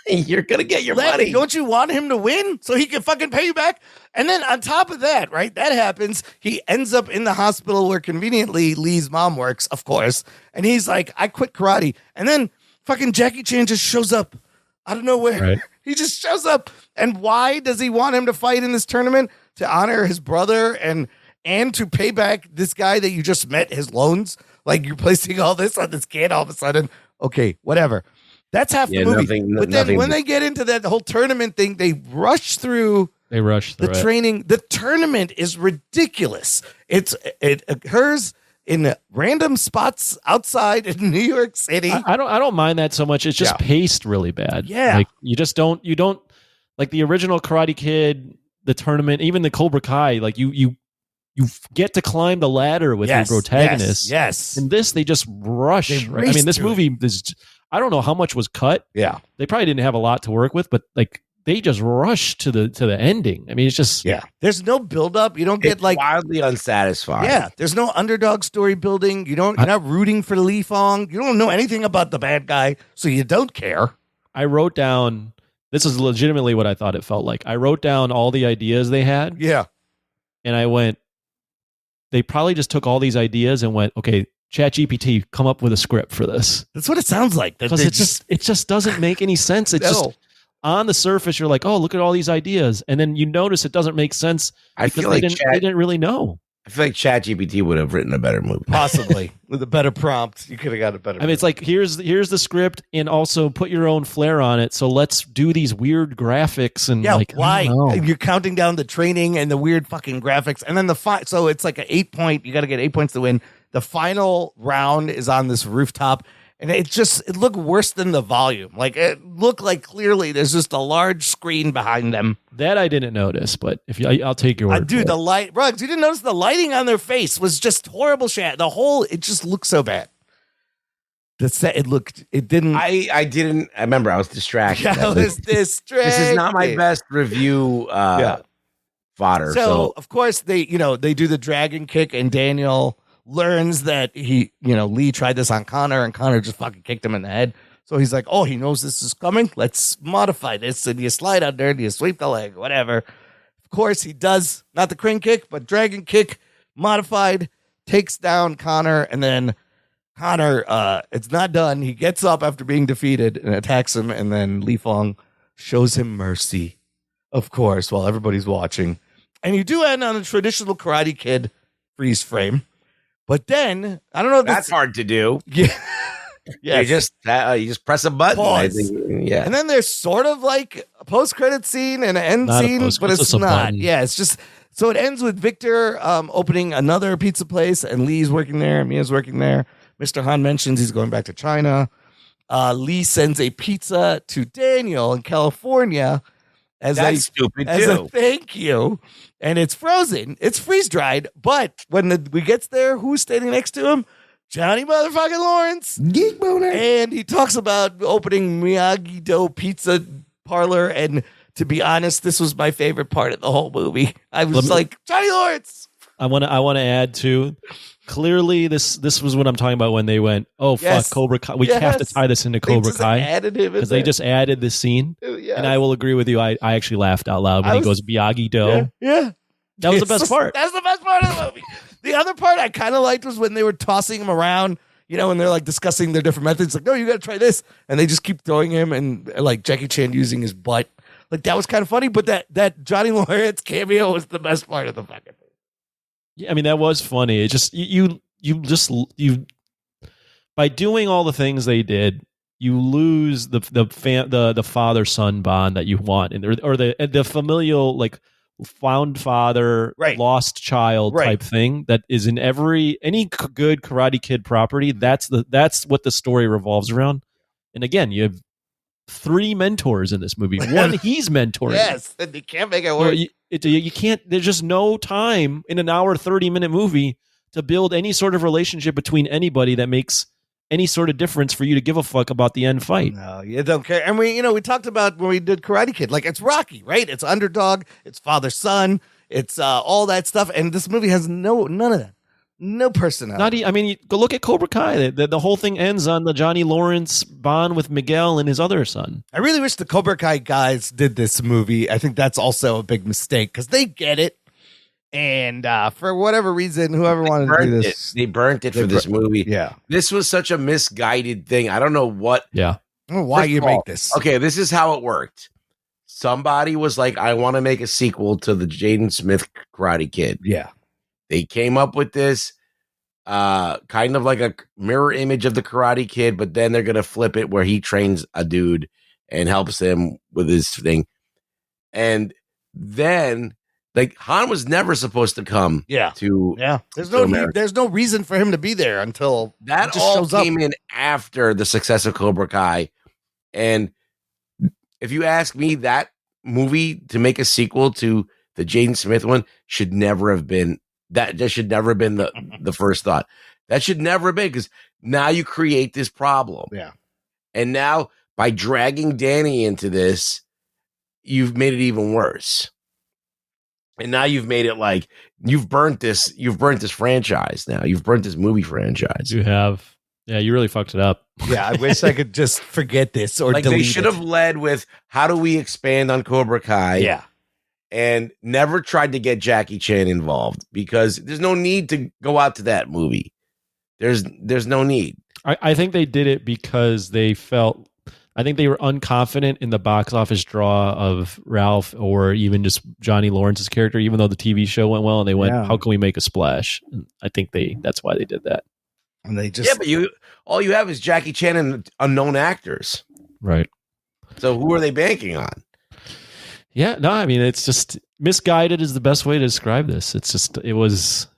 You're gonna get your money. Don't you want him to win so he can fucking pay you back? And then on top of that, right? That happens. He ends up in the hospital where conveniently Lee's mom works, of course. And he's like, I quit karate. And then fucking Jackie Chan just shows up out of nowhere. Right. He just shows up. And why does he want him to fight in this tournament? To honor his brother and to pay back this guy that you just met his loans? Like you're placing all this on this kid all of a sudden. Okay, whatever. That's half the movie. But then when they get into that whole tournament thing, they rush through the training. The tournament is ridiculous. It occurs in random spots outside in New York City. I don't mind that so much. It's just paced really bad. Yeah. Like you don't like the original Karate Kid, the tournament, even the Cobra Kai, like you get to climb the ladder with your protagonist. Yes. In this, they just rush. Right? I mean, this movie is, I don't know how much was cut. Yeah. They probably didn't have a lot to work with, but like they just rush to the ending. I mean, it's just There's no build up. You don't get like wildly unsatisfying. Yeah, there's no underdog story building. You're not rooting for Li Fong. You don't know anything about the bad guy, so you don't care. I wrote down, this is legitimately what I thought it felt like. I wrote down all the ideas they had. Yeah. And I went, they probably just took all these ideas and went, okay, ChatGPT, come up with a script for this. That's what it sounds like. Because it just doesn't make any sense. It's just on the surface, you're like, oh, look at all these ideas. And then you notice it doesn't make sense. I feel like they didn't really know. I feel like ChatGPT would have written a better movie. Possibly. With a better prompt, you could have got a better I mean, it's like, here's the script and also put your own flair on it. So let's do these weird graphics and like, why? I don't know. You're counting down the training and the weird fucking graphics. And then so it's like an 8 point, you got to get 8 points to win. The final round is on this rooftop. And it looked worse than the volume. Like it looked like clearly there's just a large screen behind them. That I didn't notice, but I'll take your word. Dude, the light, Ruggs, you didn't notice the lighting on their face was just horrible shit. It just looked so bad. The set, it didn't. I didn't. I remember I was distracted. I was distracted. This is not my best review fodder. So of course they do the dragon kick, and Daniel learns that Lee tried this on Connor, and Connor just fucking kicked him in the head. So he's like, oh, he knows this is coming. Let's modify this. And you slide under, and you sweep the leg, whatever. Of course, he does not the crane kick, but dragon kick modified, takes down Connor, and then Connor, it's not done. He gets up after being defeated and attacks him, and then Li Fong shows him mercy, of course, while everybody's watching. And you do end on a traditional Karate Kid freeze frame. But then, I don't know if that's hard to do. Yeah. Yeah. You just press a button. I think, yeah. And then there's sort of like a post-credit scene and an end scene, but it's not. Button. Yeah, it's just, so it ends with Victor opening another pizza place, and Lee's working there, Mia's working there. Mr. Han mentions he's going back to China. Lee sends a pizza to Daniel in California as a thank you. And it's frozen. It's freeze-dried. But when we gets there, who's standing next to him? Johnny motherfucking Lawrence. Geek boner. And he talks about opening Miyagi-Do Pizza Parlor. And to be honest, this was my favorite part of the whole movie. I was like, Johnny Lawrence. I want to add to, clearly this was what I'm talking about when they went, oh fuck, Cobra Kai. We have to tie this into Cobra Kai because they just added this scene. Yes. And I will agree with you. I actually laughed out loud when he goes Miyagi-Do. Yeah. That was the best part. That's the best part of the movie. The other part I kind of liked was when they were tossing him around, and they're like discussing their different methods. Like, no, you got to try this. And they just keep throwing him, and like Jackie Chan using his butt. Like, that was kind of funny. But that Johnny Lawrence cameo was the best part of the fucking thing. Yeah, I mean, that was funny. It just, you by doing all the things they did, you lose the father-son bond that you want, or the familial, like, found father, lost child type thing that is in any good Karate Kid property. That's what the story revolves around. And again, you have 3 mentors in this movie. One he's mentoring. Yes, and you can't make it work. You can't. There's just no time in an hour 30-minute movie to build any sort of relationship between anybody that makes any sort of difference for you to give a fuck about the end fight. No, you don't care. And we talked about when we did Karate Kid, like it's Rocky, right? It's underdog, it's father son, it's all that stuff, and this movie has none of that. No personality. Go look at Cobra Kai. The whole thing ends on the Johnny Lawrence bond with Miguel and his other son. I really wish the Cobra Kai guys did this movie. I think that's also a big mistake because they get it. And for whatever reason, whoever wanted to do this, they burnt it for this movie. Yeah. This was such a misguided thing. I don't know what. Yeah. I don't know why you make this. Okay, this is how it worked. Somebody was like, I want to make a sequel to the Jaden Smith Karate Kid. Yeah. They came up with this kind of like a mirror image of the Karate Kid, but then they're going to flip it where he trains a dude and helps him with his thing. And then, like, Han was never supposed to come to There's no reason for him to be there until that just all shows up. came in after the success of Cobra Kai. And if you ask me, that movie to make a sequel to the Jaden Smith one should never have been that should never have been the first thought. That should never have been, because now you create this problem. Yeah. And now by dragging Danny into this, you've made it even worse. And now you've made it like you've burnt this franchise now. You've burnt this movie franchise. You have. Yeah, you really fucked it up. Yeah, I wish I could just forget this or like delete they should have led with how do we expand on Cobra Kai? Yeah. And never tried to get Jackie Chan involved, because there's no need to go out to that movie. There's no need. I think they did it because they felt, I think they were unconfident in the box office draw of Ralph or even just Johnny Lawrence's character, even though the TV show went well, and they went, how can we make a splash? And I think that's why they did that. And they just, but all you have is Jackie Chan and unknown actors. Right. So who are they banking on? Yeah, no, I mean, it's just misguided is the best way to describe this. It's just, it was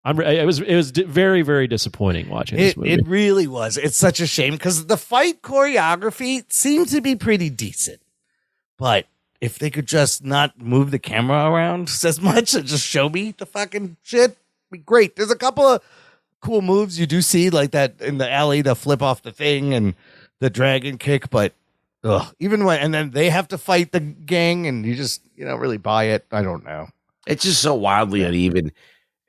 very, very disappointing watching this movie. It really was. It's such a shame because the fight choreography seemed to be pretty decent. But if they could just not move the camera around as much and just show me the fucking shit, be great. There's a couple of cool moves you do see, like that in the alley, the flip off the thing and the dragon kick, but even when, and then they have to fight the gang and you just, really buy it. I don't know. It's just so wildly uneven.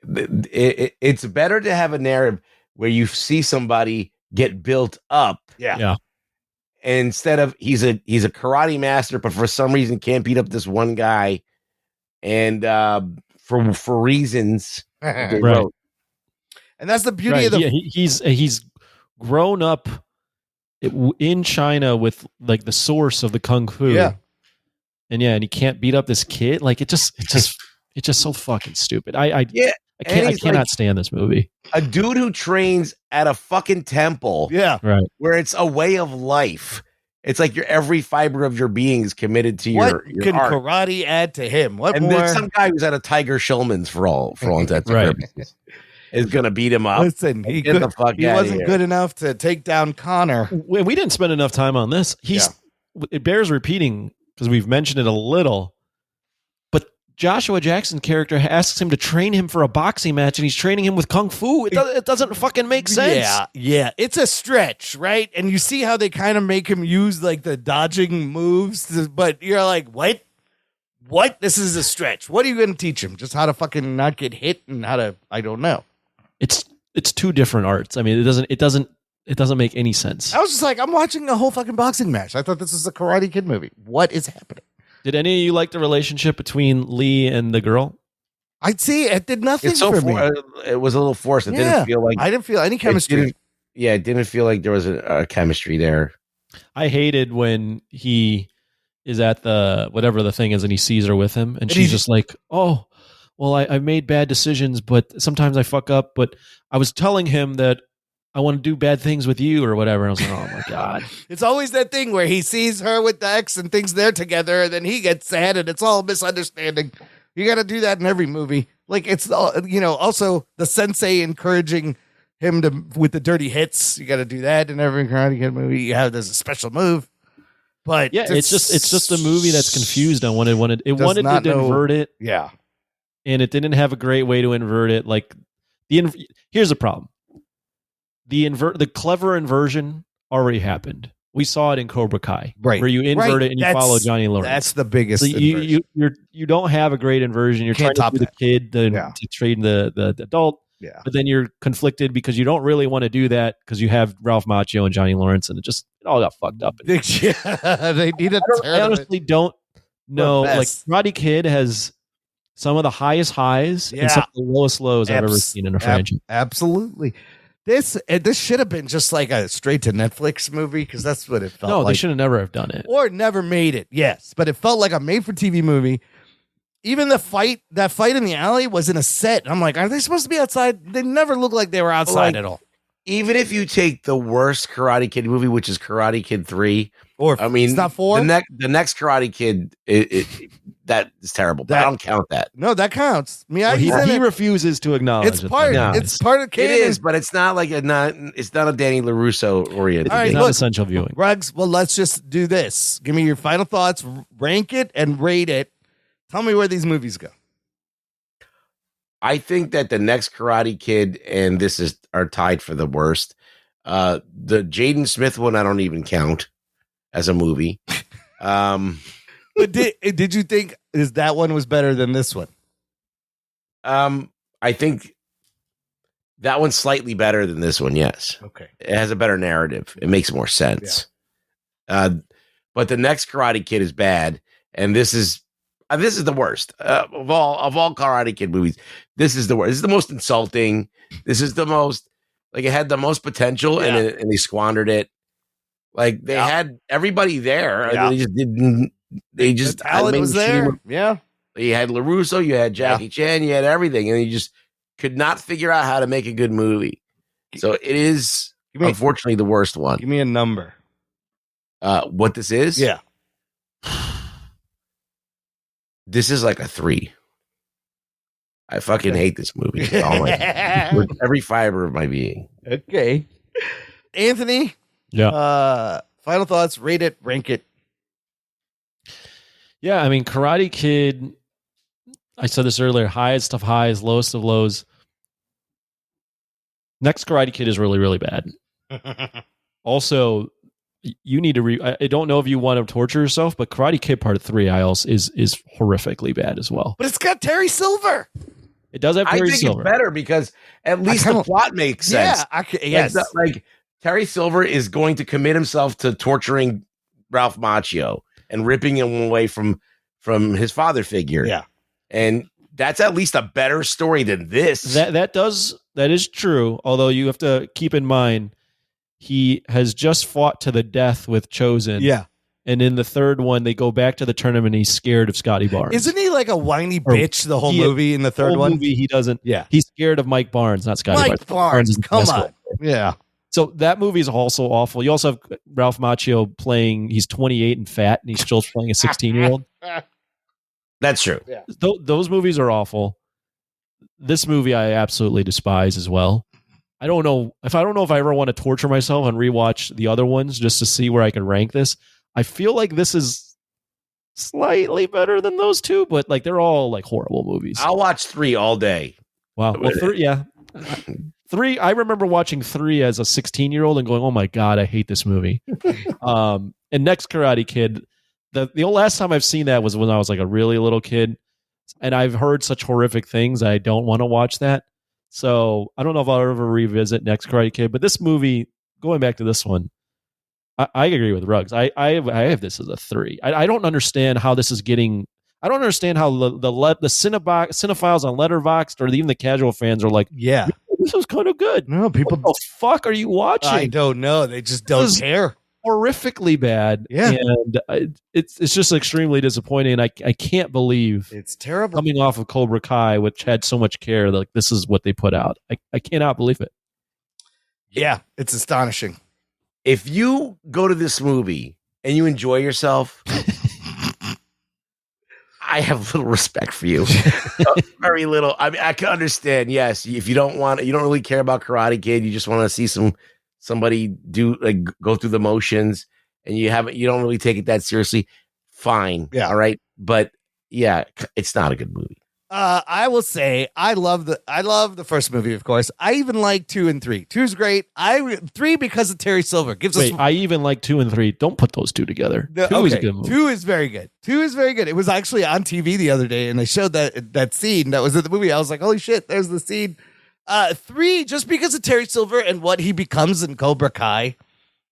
It's better to have a narrative where you see somebody get built up. Yeah. Instead of he's a karate master, but for some reason can't beat up this one guy. And for reasons they wrote. And that's the beauty of the he's grown up in China with like the source of the kung fu. Yeah. And he can't beat up this kid. Like it's just so fucking stupid. I cannot stand this movie. A dude who trains at a fucking temple. Yeah. Right. Where it's a way of life. It's like every fiber of your being is committed to your can art. karate add to him? What and more? there's some guy who's at a Tiger Schulman's for all intents and purposes. Is going to beat him up. Listen, he wasn't good enough to take down Connor. We didn't spend enough time on this. It bears repeating because we've mentioned it a little, but Joshua Jackson's character asks him to train him for a boxing match, and he's training him with kung fu. It doesn't fucking make sense. Yeah. It's a stretch, right? And you see how they kind of make him use like the dodging moves, but you're like, what? What? This is a stretch. What are you going to teach him? Just how to fucking not get hit and how to? I don't know. It's two different arts. I mean, it doesn't make any sense. I was just like, I'm watching a whole fucking boxing match. I thought this was a Karate Kid movie. What is happening? Did any of you like the relationship between Lee and the girl? I'd see it did nothing for me. It was a little forced. It didn't feel like I didn't feel any chemistry. It didn't feel like there was a chemistry there. I hated when he is at the whatever the thing is and he sees her with him and she's just like, oh, well, I made bad decisions, but sometimes I fuck up. But I was telling him that I want to do bad things with you or whatever. And I was like, oh my God. It's always that thing where he sees her with the ex and thinks they're together and then he gets sad and it's all a misunderstanding. You got to do that in every movie. Like it's, also the sensei encouraging him with the dirty hits. You got to do that in every Karate Kid movie. You have there's a special move. But yeah, it's just a movie that's confused on what it wanted. It wanted to invert it. Yeah. And it didn't have a great way to invert it. Like here's the problem. the clever inversion already happened. We saw it in Cobra Kai, right? Where you invert it and you follow Johnny Lawrence. That's the biggest. So you don't have a great inversion. You're trying to do the kid to train the adult. Yeah. But then you're conflicted because you don't really want to do that because you have Ralph Macchio and Johnny Lawrence, and it all got fucked up. They need a I honestly don't know. Like Karate Kid has some of the highest highs and some of the lowest lows I've ever seen in a franchise. Absolutely. This should have been just like a straight to Netflix movie because that's what it felt like. No, they should have never have done it. Or never made it, yes. But it felt like a made-for-TV movie. Even that fight in the alley was in a set. I'm like, are they supposed to be outside? They never looked like they were outside at all. Even if you take the worst Karate Kid movie, which is Karate Kid 3, it's not 4? The next Karate Kid, that is terrible. But I don't count that. No, that counts. He refuses to acknowledge it's part of canon. It is, but it's not like it's not a Danny LaRusso oriented. All right, it's not essential viewing. Rugs, well, let's just do this. Give me your final thoughts, rank it and rate it. Tell me where these movies go. I think that the next Karate Kid and this are tied for the worst. The Jaden Smith one, I don't even count as a movie. But did you think that one was better than this one? I think that one's slightly better than this one. Yes. Okay. It has a better narrative. It makes more sense. Yeah. But the next Karate Kid is bad, and this is the worst of all Karate Kid movies. This is the worst. This is the most insulting. This is the most it had the most potential, and they squandered it. Like they had everybody there, and they just didn't. They just the talent was there. Yeah, you had LaRusso, you had Jackie Chan, you had everything, and you just could not figure out how to make a good movie. So it is unfortunately the worst one. Give me a number. What this is? Yeah. This is like a 3. I fucking hate this movie with every fiber of my being. Okay. Anthony? Yeah. Final thoughts, rate it, rank it. Yeah, I mean, Karate Kid, I said this earlier, highest of highs, lowest of lows. Next Karate Kid is really, really bad. Also, you need to I don't know if you want to torture yourself, but Karate Kid Part 3 is horrifically bad as well. But it's got Terry Silver. It does have Terry Silver. It's better because at least the plot makes sense. Yeah, yes. Like Terry Silver is going to commit himself to torturing Ralph Macchio and ripping him away from his father figure. Yeah. And that's at least a better story than this. That is true, although you have to keep in mind he has just fought to the death with Chosen. Yeah. And in the third one, they go back to the tournament. He's scared of Scotty Barnes. Isn't he like a whiny bitch the whole movie in the third one? Movie, he doesn't. Yeah. He's scared of Mike Barnes, not Scotty Barnes. Barnes come on. Yeah. So that movie is also awful. You also have Ralph Macchio playing, he's 28 and fat, and he's still playing a 16-year-old. That's true. Yeah. Those movies are awful. This movie I absolutely despise as well. I don't know if I ever want to torture myself and rewatch the other ones just to see where I can rank this. I feel like this is slightly better than those two, but like they're all like horrible movies. I'll watch 3 all day. Wow. Well, 3, yeah. 3, I remember watching 3 as a 16-year-old and going, oh my God, I hate this movie. And next Karate Kid, the last time I've seen that was when I was like a really little kid, and I've heard such horrific things. I don't want to watch that. So I don't know if I'll ever revisit next Karate Kid, but this movie, going back to this one, I agree with Ruggs. I have this as a 3. I don't understand how this is getting. I don't understand how the cinephiles on Letterboxd or even the casual fans are like, yeah, this is kind of good. No, people. What the fuck are you watching? I don't know. They just don't care. Horrifically bad. Yeah, and it's just extremely disappointing. I can't believe it's terrible coming off of Cobra Kai, which had so much care. Like this is what they put out. I cannot believe it. Yeah, it's astonishing. If you go to this movie and you enjoy yourself, I have little respect for you. Very little. I mean, I can understand. Yes, if you don't really care about Karate Kid, you just want to see somebody do like go through the motions, and you don't really take it that seriously. Fine. Yeah. All right. But yeah, it's not a good movie. I will say I love the first movie, of course. I even like 2 and 3. 2's great. 3 because of Terry Silver gives us. I even like 2 and 3. Don't put those two together. 2 is a good movie. 2 is very good. 2 is very good. It was actually on TV the other day, and they showed that scene that was in the movie. I was like, holy shit, there's the scene. 3 just because of Terry Silver and what he becomes in Cobra Kai.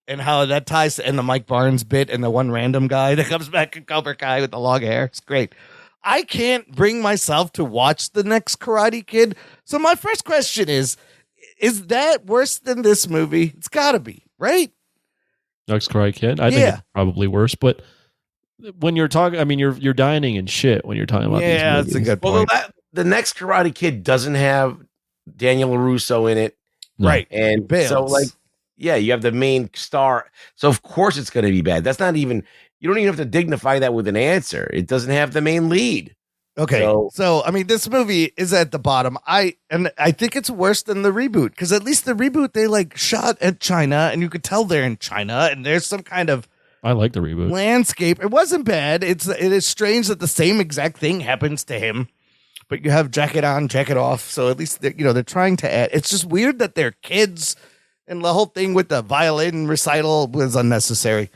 And how that ties to the Mike Barnes bit and the one random guy that comes back in Cobra Kai with the long hair. It's great. I can't bring myself to watch the next Karate Kid. So my first question is that worse than this movie? It's got to be, right? Next Karate Kid? I think it's probably worse. But when you're talking, I mean, you're dining and shit when you're talking about these movies. Yeah, that's a good point. Well, the next Karate Kid doesn't have Daniel LaRusso in it. No. Right. And so, like, yeah, you have the main star. So, of course, it's going to be bad. That's not even, you don't even have to dignify that with an answer. It doesn't have the main lead. Okay. So I mean, this movie is at the bottom. I think it's worse than the reboot because at least the reboot, they like shot at China and you could tell they're in China and there's some kind of I like the reboot landscape. It wasn't bad. It is strange that the same exact thing happens to him, but you have jacket on, jacket off. So at least they're trying to add. It's just weird that they're kids. And the whole thing with the violin recital was unnecessary.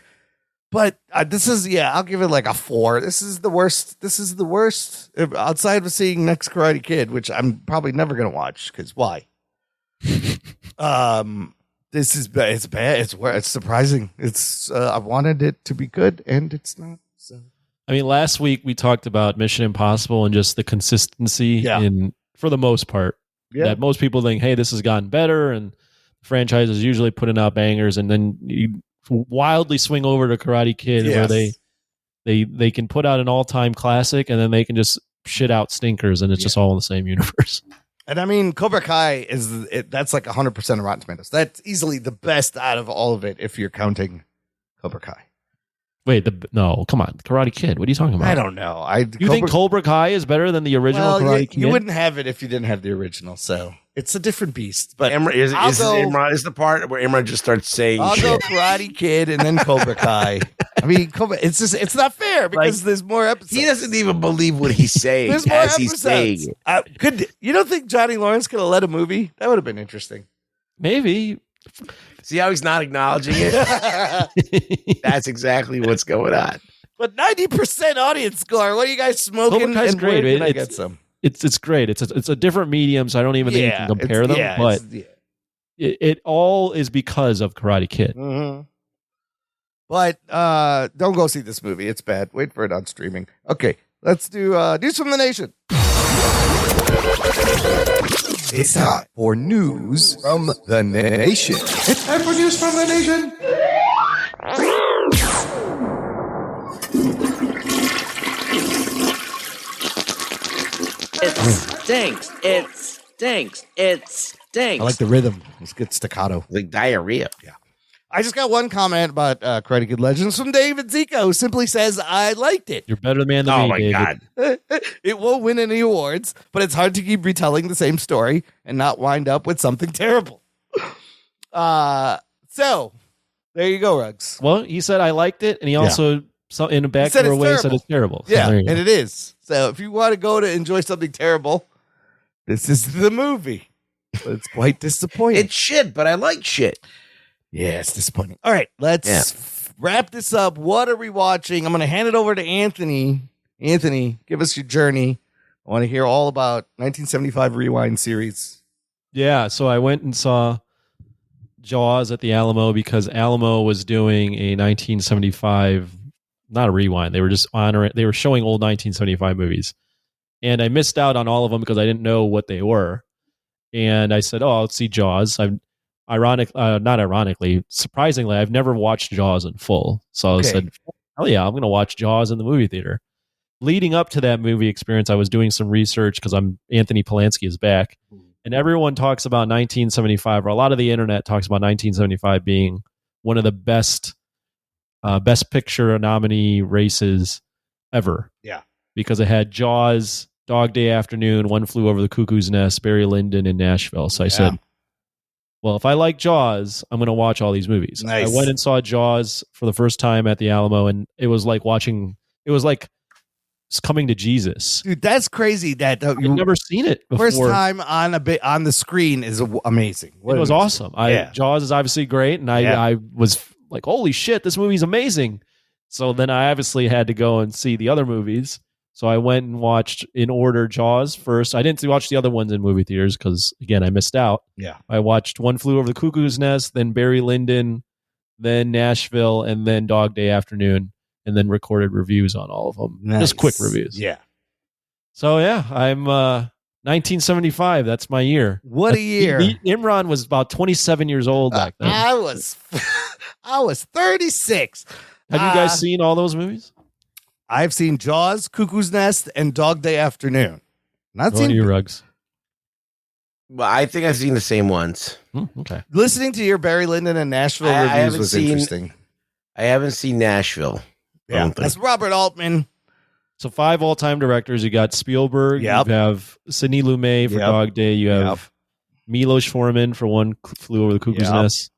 But this is, I'll give it like a 4. This is the worst. Outside of seeing Next Karate Kid, which I'm probably never going to watch because why? This is bad. It's bad. It's surprising. I wanted it to be good and it's not. So I mean, last week we talked about Mission Impossible and just the consistency for the most part. Yeah. That most people think, hey, this has gotten better and franchises usually putting out bangers, and then you wildly swing over to Karate Kid where they can put out an all-time classic and then they can just shit out stinkers and it's just all in the same universe. And I mean, Cobra Kai that's like 100% of Rotten Tomatoes. That's easily the best out of all of it if you're counting Cobra Kai. Wait, no, come on. Karate Kid. What are you talking about? I don't know. You think Cobra Kai is better than the original Karate Kid? You wouldn't have it if you didn't have the original, so it's a different beast. But is the part where Imran just starts saying I'll go Karate Kid and then Cobra Kai. I mean, it's not fair because there's more episodes. He doesn't even believe what he's saying as he's saying it. You don't think Johnny Lawrence could have led a movie? That would have been interesting. Maybe. See how he's not acknowledging it? That's exactly what's going on. But 90% audience score. What are you guys smoking? Cobra Kai's great. I get some. It's great. It's a different medium, so I don't even think you can compare them. But it all is because of Karate Kid. Mm-hmm. But don't go see this movie. It's bad. Wait for it on streaming. Okay, let's do News from the Nation. It's time for News from the Nation. It's time for News from the Nation. It stinks. It stinks. It stinks. I like the rhythm. It's good staccato. Like diarrhea. Yeah. I just got one comment about Karate Kid Legends from David Zico, who simply says, I liked it. You're better man than me, my David. God. It won't win any awards, but it's hard to keep retelling the same story and not wind up with something terrible. So, there you go, Ruggs. Well, he said I liked it, and he also, in a backdoor way, said it's terrible. So yeah, and it is. So, if you want to go to enjoy something terrible, this is the movie. But it's quite disappointing. It's shit, but I like shit. Yeah, it's disappointing. All right, let's wrap this up. What are we watching? I'm going to hand it over to Anthony. Anthony, give us your journey. I want to hear all about 1975 Rewind series. Yeah, so I went and saw Jaws at the Alamo because Alamo was doing a 1975, not a rewind. They were just they were showing old 1975 movies. And I missed out on all of them because I didn't know what they were. And I said, I'll see Jaws. Surprisingly, I've never watched Jaws in full. So I said, hell yeah, I'm going to watch Jaws in the movie theater. Leading up to that movie experience, I was doing some research because Anthony Polanski is back. And everyone talks about 1975, or a lot of the internet talks about 1975 being one of the best picture nominee races ever. Yeah. Because it had Jaws, Dog Day Afternoon, One Flew Over the Cuckoo's Nest, Barry Lyndon, and Nashville. So I said, well, if I like Jaws, I'm going to watch all these movies. Nice. I went and saw Jaws for the first time at the Alamo, and it was like coming to Jesus. Dude, that's crazy. That I've never seen it before. First time on the screen is amazing. It was awesome. Jaws is obviously great, and I was like, holy shit, this movie's amazing. So then I obviously had to go and see the other movies. So I went and watched in order Jaws first. I didn't watch the other ones in movie theaters because, again, I missed out. Yeah. I watched One Flew Over the Cuckoo's Nest, then Barry Lyndon, then Nashville, and then Dog Day Afternoon, and then recorded reviews on all of them. Nice. Just quick reviews. Yeah. So, yeah, I'm 1975. That's my year. What a year. Imran was about 27 years old back then. I was 36. Have you guys seen all those movies? I've seen Jaws, Cuckoo's Nest, and Dog Day Afternoon. Not seen you, Rugs. Well, I think I've seen the same ones. Okay. Listening to your Barry Lyndon and Nashville reviews was interesting. I haven't seen Nashville. Yeah, that's Robert Altman. So 5 all-time directors. You got Spielberg. Yep. You have Sidney Lumet for Dog Day. You have Milos Forman for One Flew Over the Cuckoo's Nest.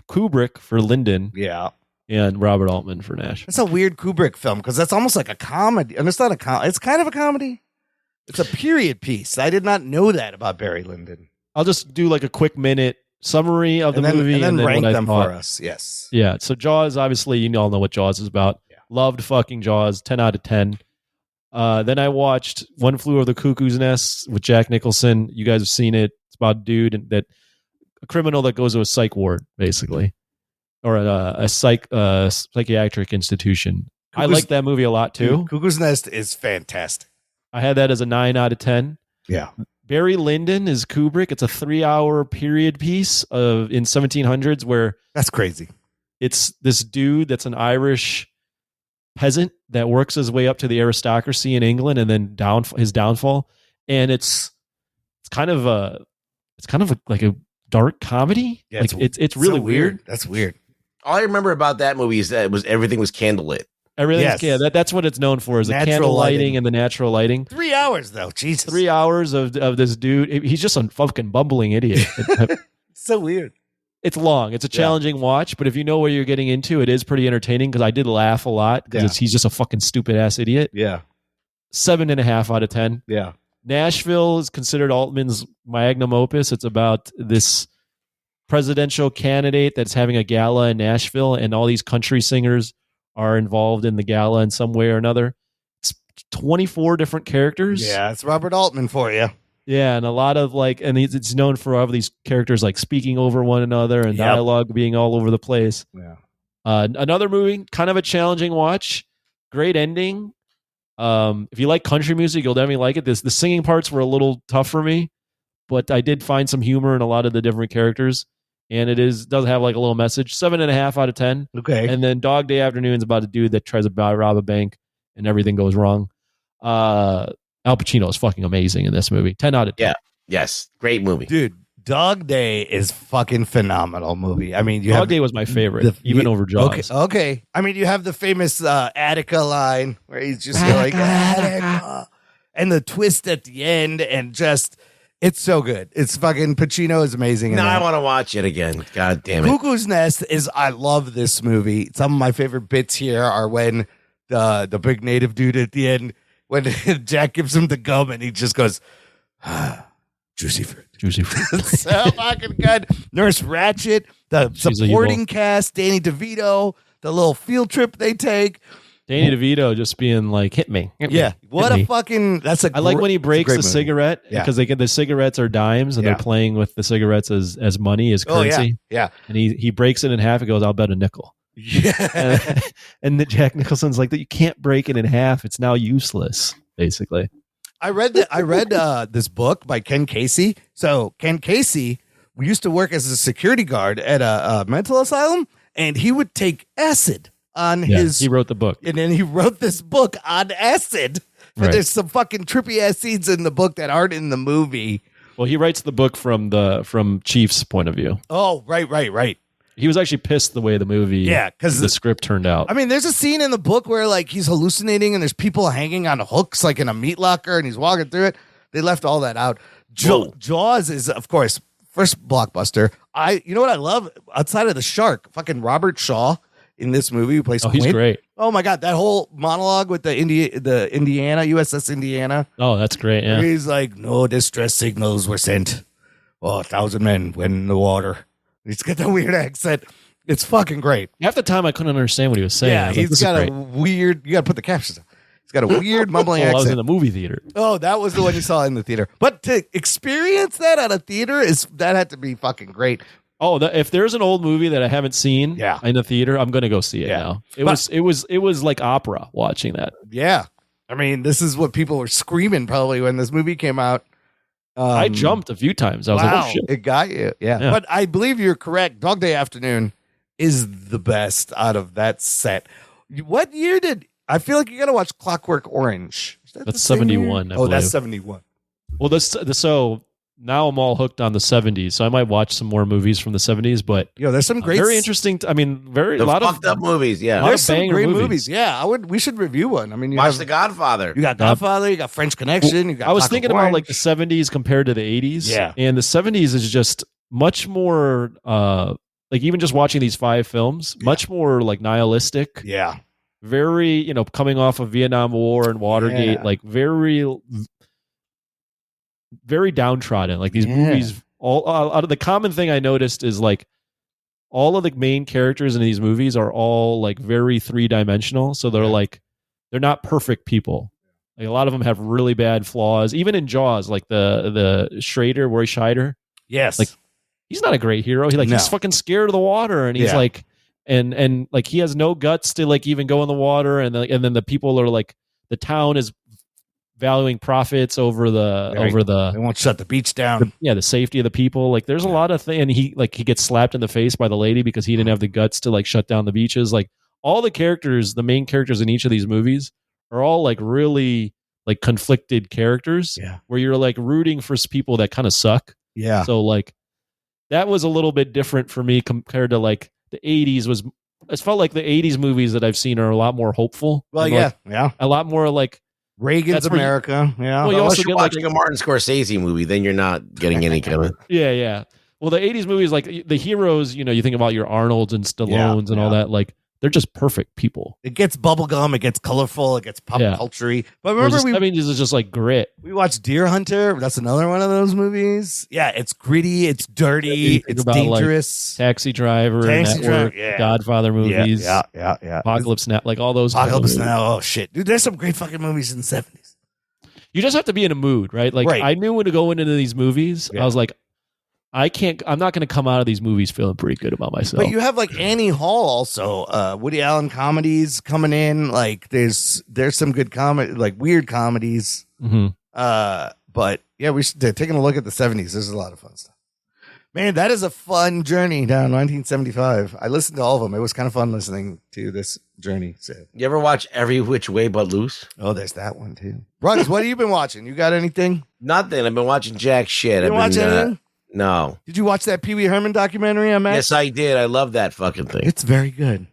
Kubrick for Lyndon. Yeah. And Robert Altman for Nashville. It's a weird Kubrick film because that's almost like a comedy. And it's not a it's kind of a comedy. It's a period piece. I did not know that about Barry Lyndon. I'll just do like a quick minute summary of the movie and then rank what them I thought. for us. Yes. Yeah. So Jaws, obviously, you all know what Jaws is about. Yeah. Loved fucking Jaws. 10 out of 10. Then I watched One Flew Over the Cuckoo's Nest with Jack Nicholson. You guys have seen it. It's about a dude a criminal that goes to a psych ward, basically. Or a psychiatric institution. I like that movie a lot too. Cuckoo's Nest is fantastic. I had that as a 9 out of 10. Yeah. Barry Lyndon is Kubrick. It's a 3-hour period piece in 1700s where that's crazy. It's this dude that's an Irish peasant that works his way up to the aristocracy in England and then his downfall. And it's kind of like a dark comedy. Yeah, like it's really so weird. That's weird. All I remember about that movie is that everything was candlelit. That's what it's known for, is the candle lighting and the natural lighting. 3 hours though, Jesus. 3 hours of this dude. He's just a fucking bumbling idiot. So weird. It's long. It's a challenging watch, but if you know what you're getting into, it is pretty entertaining because I did laugh a lot because he's just a fucking stupid ass idiot. Yeah. 7.5 out of 10. Yeah. Nashville is considered Altman's magnum opus. It's about this presidential candidate that's having a gala in Nashville, and all these country singers are involved in the gala in some way or another. It's 24 different characters. Yeah, it's Robert Altman for you. Yeah, and a lot of and it's known for all of these characters like speaking over one another and dialogue being all over the place. Yeah. Another movie, kind of a challenging watch. Great ending. If you like country music, you'll definitely like it. The singing parts were a little tough for me, but I did find some humor in a lot of the different characters. And does have like a little message. 7.5 out of 10. Okay. And then Dog Day Afternoon is about a dude that tries to rob a bank and everything goes wrong. Al Pacino is fucking amazing in this movie. 10 out of 10. Yeah. Yes. Great movie. Dude, Dog Day is fucking phenomenal movie. I mean, Dog Day was my favorite, even over Jaws. Okay. I mean, you have the famous Attica line where he's just like, Attica. And the twist at the end and just... It's so good. It's fucking Pacino is amazing. Now I want to watch it again. God damn it. Cuckoo's Nest I love this movie. Some of my favorite bits here are when the big native dude at the end, when Jack gives him the gum and he just goes, juicy fruit. Juicy fruit. It's so fucking good. Nurse Ratched, the supporting cast, Danny DeVito, the little field trip they take. Danny DeVito just being like, hit me. What a fucking, I like when he breaks the cigarette because the cigarettes are dimes and they're playing with the cigarettes as money, as currency. Yeah. And he breaks it in half and goes, I'll bet a nickel. Yeah. And the Jack Nicholson's like, that you can't break it in half. It's now useless, basically. I read this book by Ken Casey. So Ken Casey used to work as a security guard at a mental asylum, and he would take acid on his. He wrote the book, and then he wrote this book on acid. And Right. there's some fucking trippy ass scenes in the book that aren't in the movie. Well, he writes the book from Chief's point of view. Oh, right. He was actually pissed the way the movie, because the script turned out. I mean, there's a scene in the book where like he's hallucinating and there's people hanging on hooks like in a meat locker and he's walking through it. They left all that out. Jaws is, of course, first blockbuster. You know what I love outside of the shark? Fucking Robert Shaw in this movie who plays Squid. He's great. Oh my god, that whole monologue with the Indiana USS Indiana. Oh, that's great. Yeah, he's like, no distress signals were sent. 1,000 men went in the water. He's got that weird accent. It's fucking great. Half the time I couldn't understand what he was saying. Yeah, he's got a weird. You got to put the captions on. He's got a weird mumbling accent. I was in the movie theater. Oh, that was the one you saw in the theater. But to experience that at a theater that had to be fucking great. Oh, if there's an old movie that I haven't seen in the theater, I'm going to go see it now. It was like opera watching that. Yeah. I mean, this is what people were screaming probably when this movie came out. I jumped a few times. I was like, oh shit. It got you. Yeah. But I believe you're correct. Dog Day Afternoon is the best out of that set. What year I feel like you got to watch Clockwork Orange. That's 71. Oh, that's 71. Well, so now I'm all hooked on the 70s, so I might watch some more movies from the 70s. But there's some great, very interesting. A lot fucked up movies. Yeah, there's some great movies. Yeah, we should review one. I mean, watch The Godfather. You got Godfather. You got French Connection. You got. I was thinking about like the 70s compared to the 80s. Yeah, and the 70s is just much more. Like even just watching these 5 films, much more like nihilistic. Yeah, very coming off of Vietnam War and Watergate, like very downtrodden. Like these movies, all out of the common thing I noticed is like all of the main characters in these movies are all like very 3-dimensional. So they're not perfect people. Like a lot of them have really bad flaws. Even in Jaws, like the Schrader, Roy Scheider. Yes. Like he's not a great hero. He's fucking scared of the water, and he's like, and like he has no guts to like even go in the water, and then the people are like, the town is valuing profits over the they won't shut the beach down. The safety of the people. Like there's a lot of things, and he gets slapped in the face by the lady because he didn't have the guts to like shut down the beaches. Like all the main characters in each of these movies are all like really like conflicted characters. Yeah, where you're like rooting for people that kind of suck. Yeah, so like that was a little bit different for me compared to like the 80s. It felt like the 80s movies that I've seen are a lot more hopeful. Well, a lot more like Reagan's America. Well, you also get watching a Martin Scorsese movie, then you're not getting any kind of. Yeah. Well, the 80s movies, like the heroes, you think about your Arnolds and Stallones and all that, like they're just perfect people. It gets bubblegum, it gets colorful, it gets pop culture-y. But remember, this is just like grit. We watched Deer Hunter. That's another one of those movies. Yeah, it's gritty, it's dirty, it's dangerous. Like Taxi Driver, Godfather movies. Yeah. Apocalypse Now, like all those. Apocalypse Now. Oh shit, dude, there's some great fucking movies in the 70s. You just have to be in a mood, right? Like I knew when to go into these movies. I was like, I'm not going to come out of these movies feeling pretty good about myself. But you have like Annie Hall also, Woody Allen comedies coming in. Like there's some good comedy, like weird comedies. Mm-hmm. But yeah, we should taking a look at the 70s. There's a lot of fun stuff. Man, that is a fun journey down 1975. I listened to all of them. It was kind of fun listening to this journey. So. You ever watch Every Which Way But Loose? Oh, there's that one too. Rugs, what have you been watching? You got anything? Nothing. I've been watching jack shit. You been watching anything? No. Did you watch that Pee Wee Herman documentary on Max? Yes, I did. I love that fucking thing. It's very good.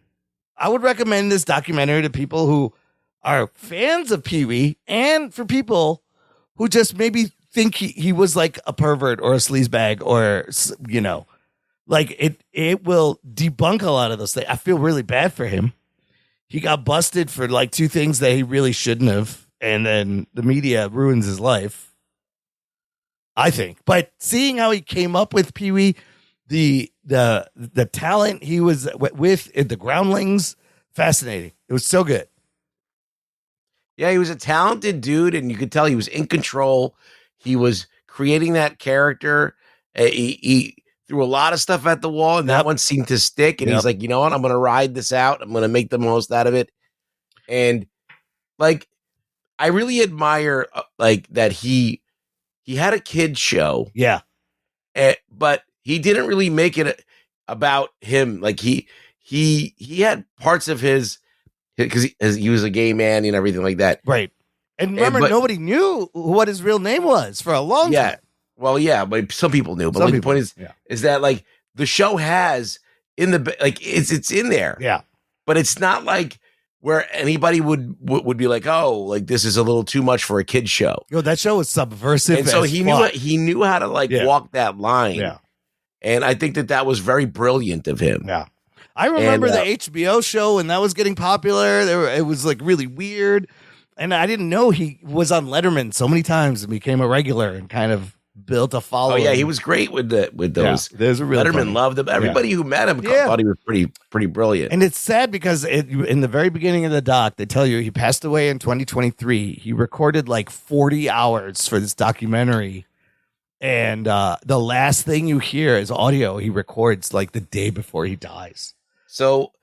I would recommend this documentary to people who are fans of Pee Wee and for people who just maybe think he was like a pervert or a sleazebag or, like it will debunk a lot of those things. I feel really bad for him. He got busted for like 2 things that he really shouldn't have. And then the media ruins his life. I think, but seeing how he came up with Pee Wee, the talent he was with in the Groundlings, fascinating. It was so good. Yeah, he was a talented dude, and you could tell he was in control. He was creating that character. He threw a lot of stuff at the wall, and that one seemed to stick. And he's like, you know what? I'm going to ride this out. I'm going to make the most out of it. And like, I really admire like that he had a kid show. Yeah. But he didn't really make it about him. Like he had parts of his, because he was a gay man and everything like that. Right. And remember, nobody knew what his real name was for a long time. Well, yeah, but some people knew. But like, the point is that like the show has in the, like it's in there. Yeah. But it's not like where anybody would be like, oh, like this is a little too much for a kid show. Yo, that show was subversive. And so he knew how to like walk that line. Yeah. And I think that was very brilliant of him. Yeah. I remember the HBO show when that was getting popular. It was like really weird. And I didn't know he was on Letterman so many times and became a regular and kind of built a following. Oh yeah, he was great with those. Yeah, those are really Letterman funny. loved him. Everybody who met him thought he was pretty brilliant. And it's sad because in the very beginning of the doc, they tell you he passed away in 2023. He recorded like 40 hours for this documentary. And the last thing you hear is audio he records like the day before he dies. So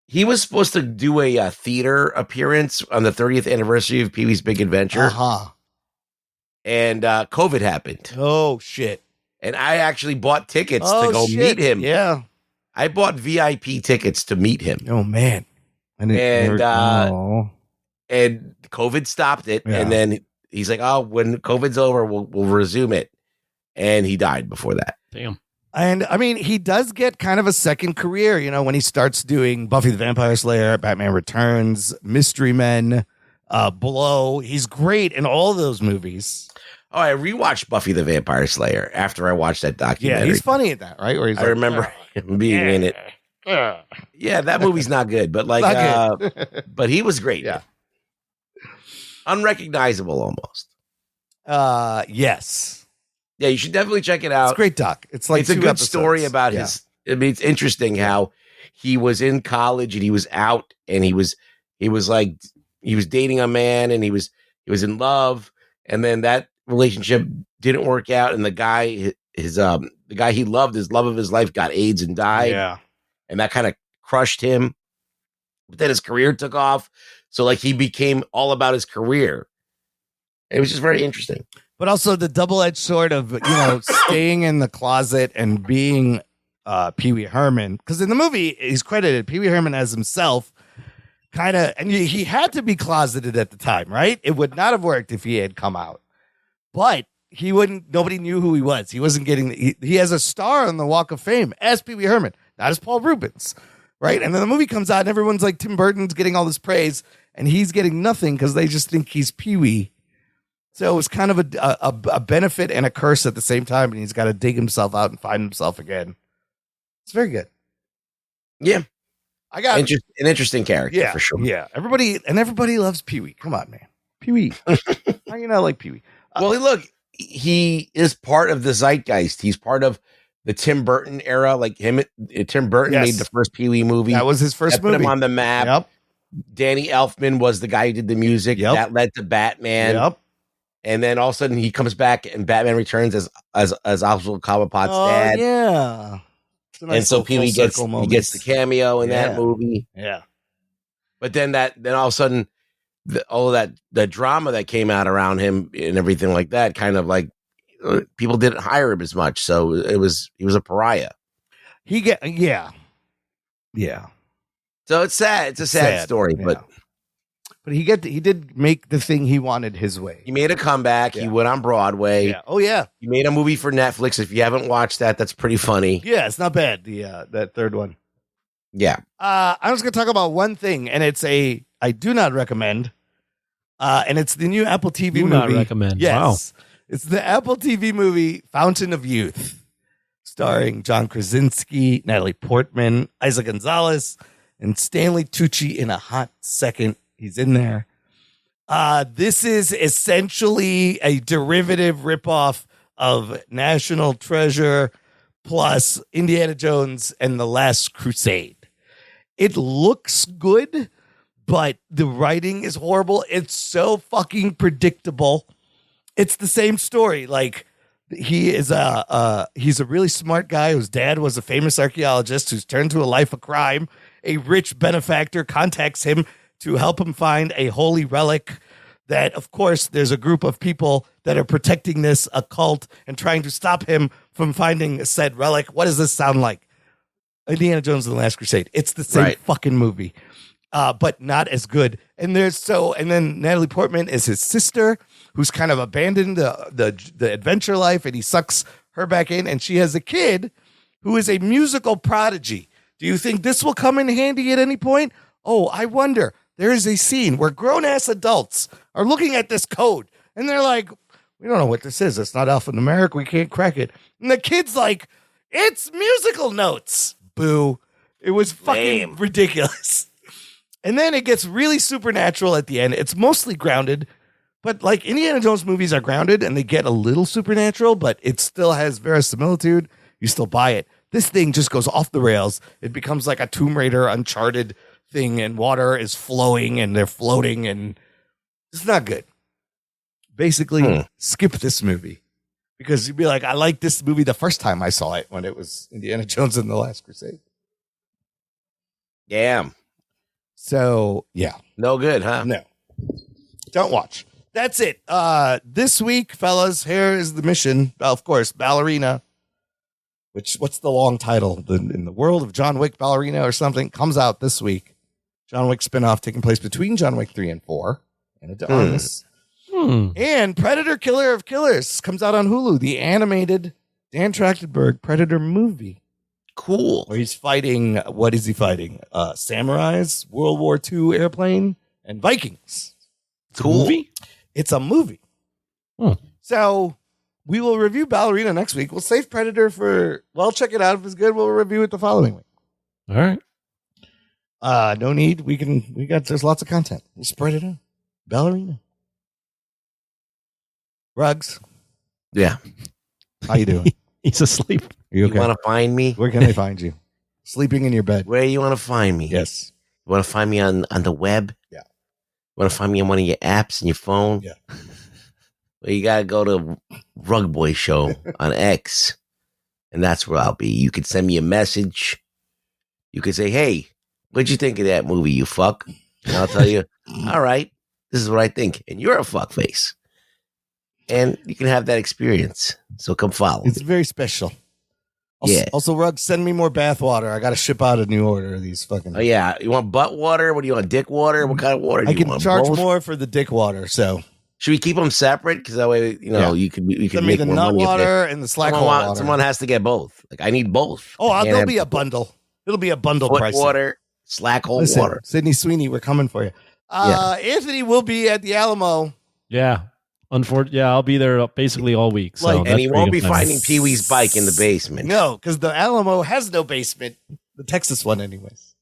he was supposed to do a theater appearance on the 30th anniversary of Pee-wee's Big Adventure. And COVID happened. Oh, shit. And I actually bought tickets to go meet him. Yeah. I bought VIP tickets to meet him. Oh, man. And COVID stopped it. Yeah. And then he's like, oh, when COVID's over, we'll resume it. And he died before that. Damn. And I mean, he does get kind of a second career, you know, when he starts doing Buffy the Vampire Slayer, Batman Returns, Mystery Men, Blow. He's great in all those movies. Oh, I rewatched Buffy the Vampire Slayer after I watched that documentary. Yeah, he's funny at that, right? Where he's I remember him being in it. Yeah, that movie's not good, but like, but he was great. Yeah. Unrecognizable almost. Yes. Yeah, you should definitely check it out. It's a great doc. It's like it's a good story about his. I mean, it's interesting how he was in college and he was out and he was dating a man and he was in love, and then that relationship didn't work out, and the guy the guy he loved, his love of his life, got AIDS and died. Yeah. And that kind of crushed him. But then his career took off. So like he became all about his career. It was just very interesting. But also the double-edged sword of, you know, staying in the closet and being Pee Wee Herman. Because in the movie, he's credited Pee Wee Herman as himself. Kind of, and he had to be closeted at the time, right? It would not have worked if he had come out. But nobody knew who he was. He wasn't getting, he has a star on the Walk of Fame as Pee Wee Herman, not as Paul Rubens, right? And then the movie comes out and everyone's like, Tim Burton's getting all this praise and he's getting nothing because they just think he's Pee Wee. So it was kind of a benefit and a curse at the same time, and he's got to dig himself out and find himself again. It's very good. Yeah. I got an interesting character for sure. Yeah. Everybody loves Pee Wee. Come on, man. Pee Wee. How you not like Pee Wee? Well, look, he is part of the zeitgeist. He's part of the Tim Burton era. Like Tim Burton made the first Pee Wee movie. That was his first movie. Put him on the map. Yep. Danny Elfman was the guy who did the music. Yep. That led to Batman. Yep. And then all of a sudden he comes back and Batman Returns as Oswald Cobblepot's dad. Yeah. Nice, and so Pee Wee gets the cameo in that movie. Yeah. But then all of a sudden all of the drama that came out around him and everything like that, kind of like people didn't hire him as much. So he was a pariah. Yeah. So it's sad. It's a sad story, but he did make the thing he wanted his way. He made a comeback. Yeah. He went on Broadway. Yeah. Oh yeah. He made a movie for Netflix. If you haven't watched that, that's pretty funny. Yeah, it's not bad. That third one. Yeah. I'm just gonna talk about one thing, and I do not recommend. And it's the new Apple TV movie. Not recommend. Yes. Wow. It's the Apple TV movie Fountain of Youth, starring John Krasinski, Natalie Portman, Isaac Gonzalez, and Stanley Tucci in a hot second. He's in there. This is essentially a derivative ripoff of National Treasure plus Indiana Jones and the Last Crusade. It looks good, but the writing is horrible. It's so fucking predictable. It's the same story. Like he's a really smart guy whose dad was a famous archaeologist who's turned to a life of crime. A rich benefactor contacts him to help him find a holy relic that, of course, there's a group of people that are protecting this occult and trying to stop him from finding said relic. What does this sound like? Indiana Jones and the Last Crusade. It's the same fucking movie, but not as good. And then Natalie Portman is his sister, who's kind of abandoned the adventure life, and he sucks her back in, and she has a kid who is a musical prodigy. Do you think this will come in handy at any point? Oh, I wonder. There is a scene where grown-ass adults are looking at this code, and they're like, we don't know what this is. It's not alphanumeric. We can't crack it. And the kid's like, it's musical notes. Boo. It was fucking ridiculous. And then it gets really supernatural at the end. It's mostly grounded, but like Indiana Jones movies are grounded and they get a little supernatural, but it still has verisimilitude. You still buy it. This thing just goes off the rails. It becomes like a Tomb Raider Uncharted thing, and water is flowing and they're floating, and it's not good. Basically, skip this movie because you'd be like, I liked this movie the first time I saw it when it was Indiana Jones and the Last Crusade. Damn. So, yeah. No good, huh? No. Don't watch. That's it. This week, fellas, here is the mission. Of course, Ballerina. What's the long title? In the World of John Wick Ballerina or something comes out this week. John Wick spinoff taking place between John Wick 3 and 4. And it's on this. And Predator Killer of Killers comes out on Hulu. The animated Dan Trachtenberg Predator movie. Cool. Where he's fighting, what is he fighting? Samurais, World War II airplane, and Vikings. Cool. Movie? It's a movie. So we will review Ballerina next week. We'll save Predator for, well, check it out. If it's good, we'll review it the following week. All right. No need. There's lots of content. We'll spread it out. Ballerina. Rugs. Yeah. How you doing? He's asleep. You okay? You want to find me? Where can they find you? Sleeping in your bed. Where you want to find me? Yes. You want to find me on the web? Yeah. You want to find me on one of your apps in your phone? Yeah. Well, you got to go to Rug Boy Show on X, and that's where I'll be. You could send me a message. You could say, hey, what'd you think of that movie, you fuck? And I'll tell you, all right, this is what I think. And you're a fuckface. And you can have that experience. So come follow It's me. very special. Also, Rug, send me more bath water. I got to ship out a new order of these fucking. Oh, yeah. You want butt water? What do you want? Dick water? What kind of water do I you can want? charge Both? more for the dick water, so. Should we keep them separate? Because that way, you could Send me make the more nut money. water and the slack hole water. Someone has to get both. Like, I need both. Oh, Can't there'll have be a bundle. It'll be a bundle foot price. water, slack hole Listen, water. Sydney Sweeney, we're coming for you. Anthony will be at the Alamo. Yeah. Unfortunately, I'll be there basically all week. So Like- And he won't be nice. finding Pee Wee's bike in the basement. No, because the Alamo has no basement. The Texas one, anyways.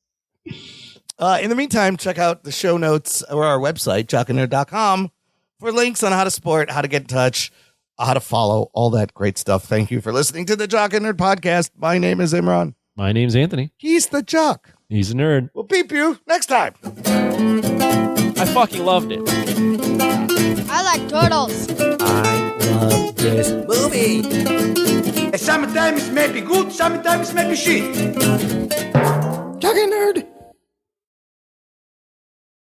In the meantime, check out the show notes or our website, jockandnerd.com, for links on how to support, how to get in touch, how to follow, all that great stuff. Thank you for listening to the Jock and Nerd Podcast. My name is Imran. My name's Anthony. He's the Jock. He's a nerd. We'll beep you next time. I fucking loved it. I like turtles. I love this movie. Sometimes it may be good, sometimes it may be shit. Jock and Nerd.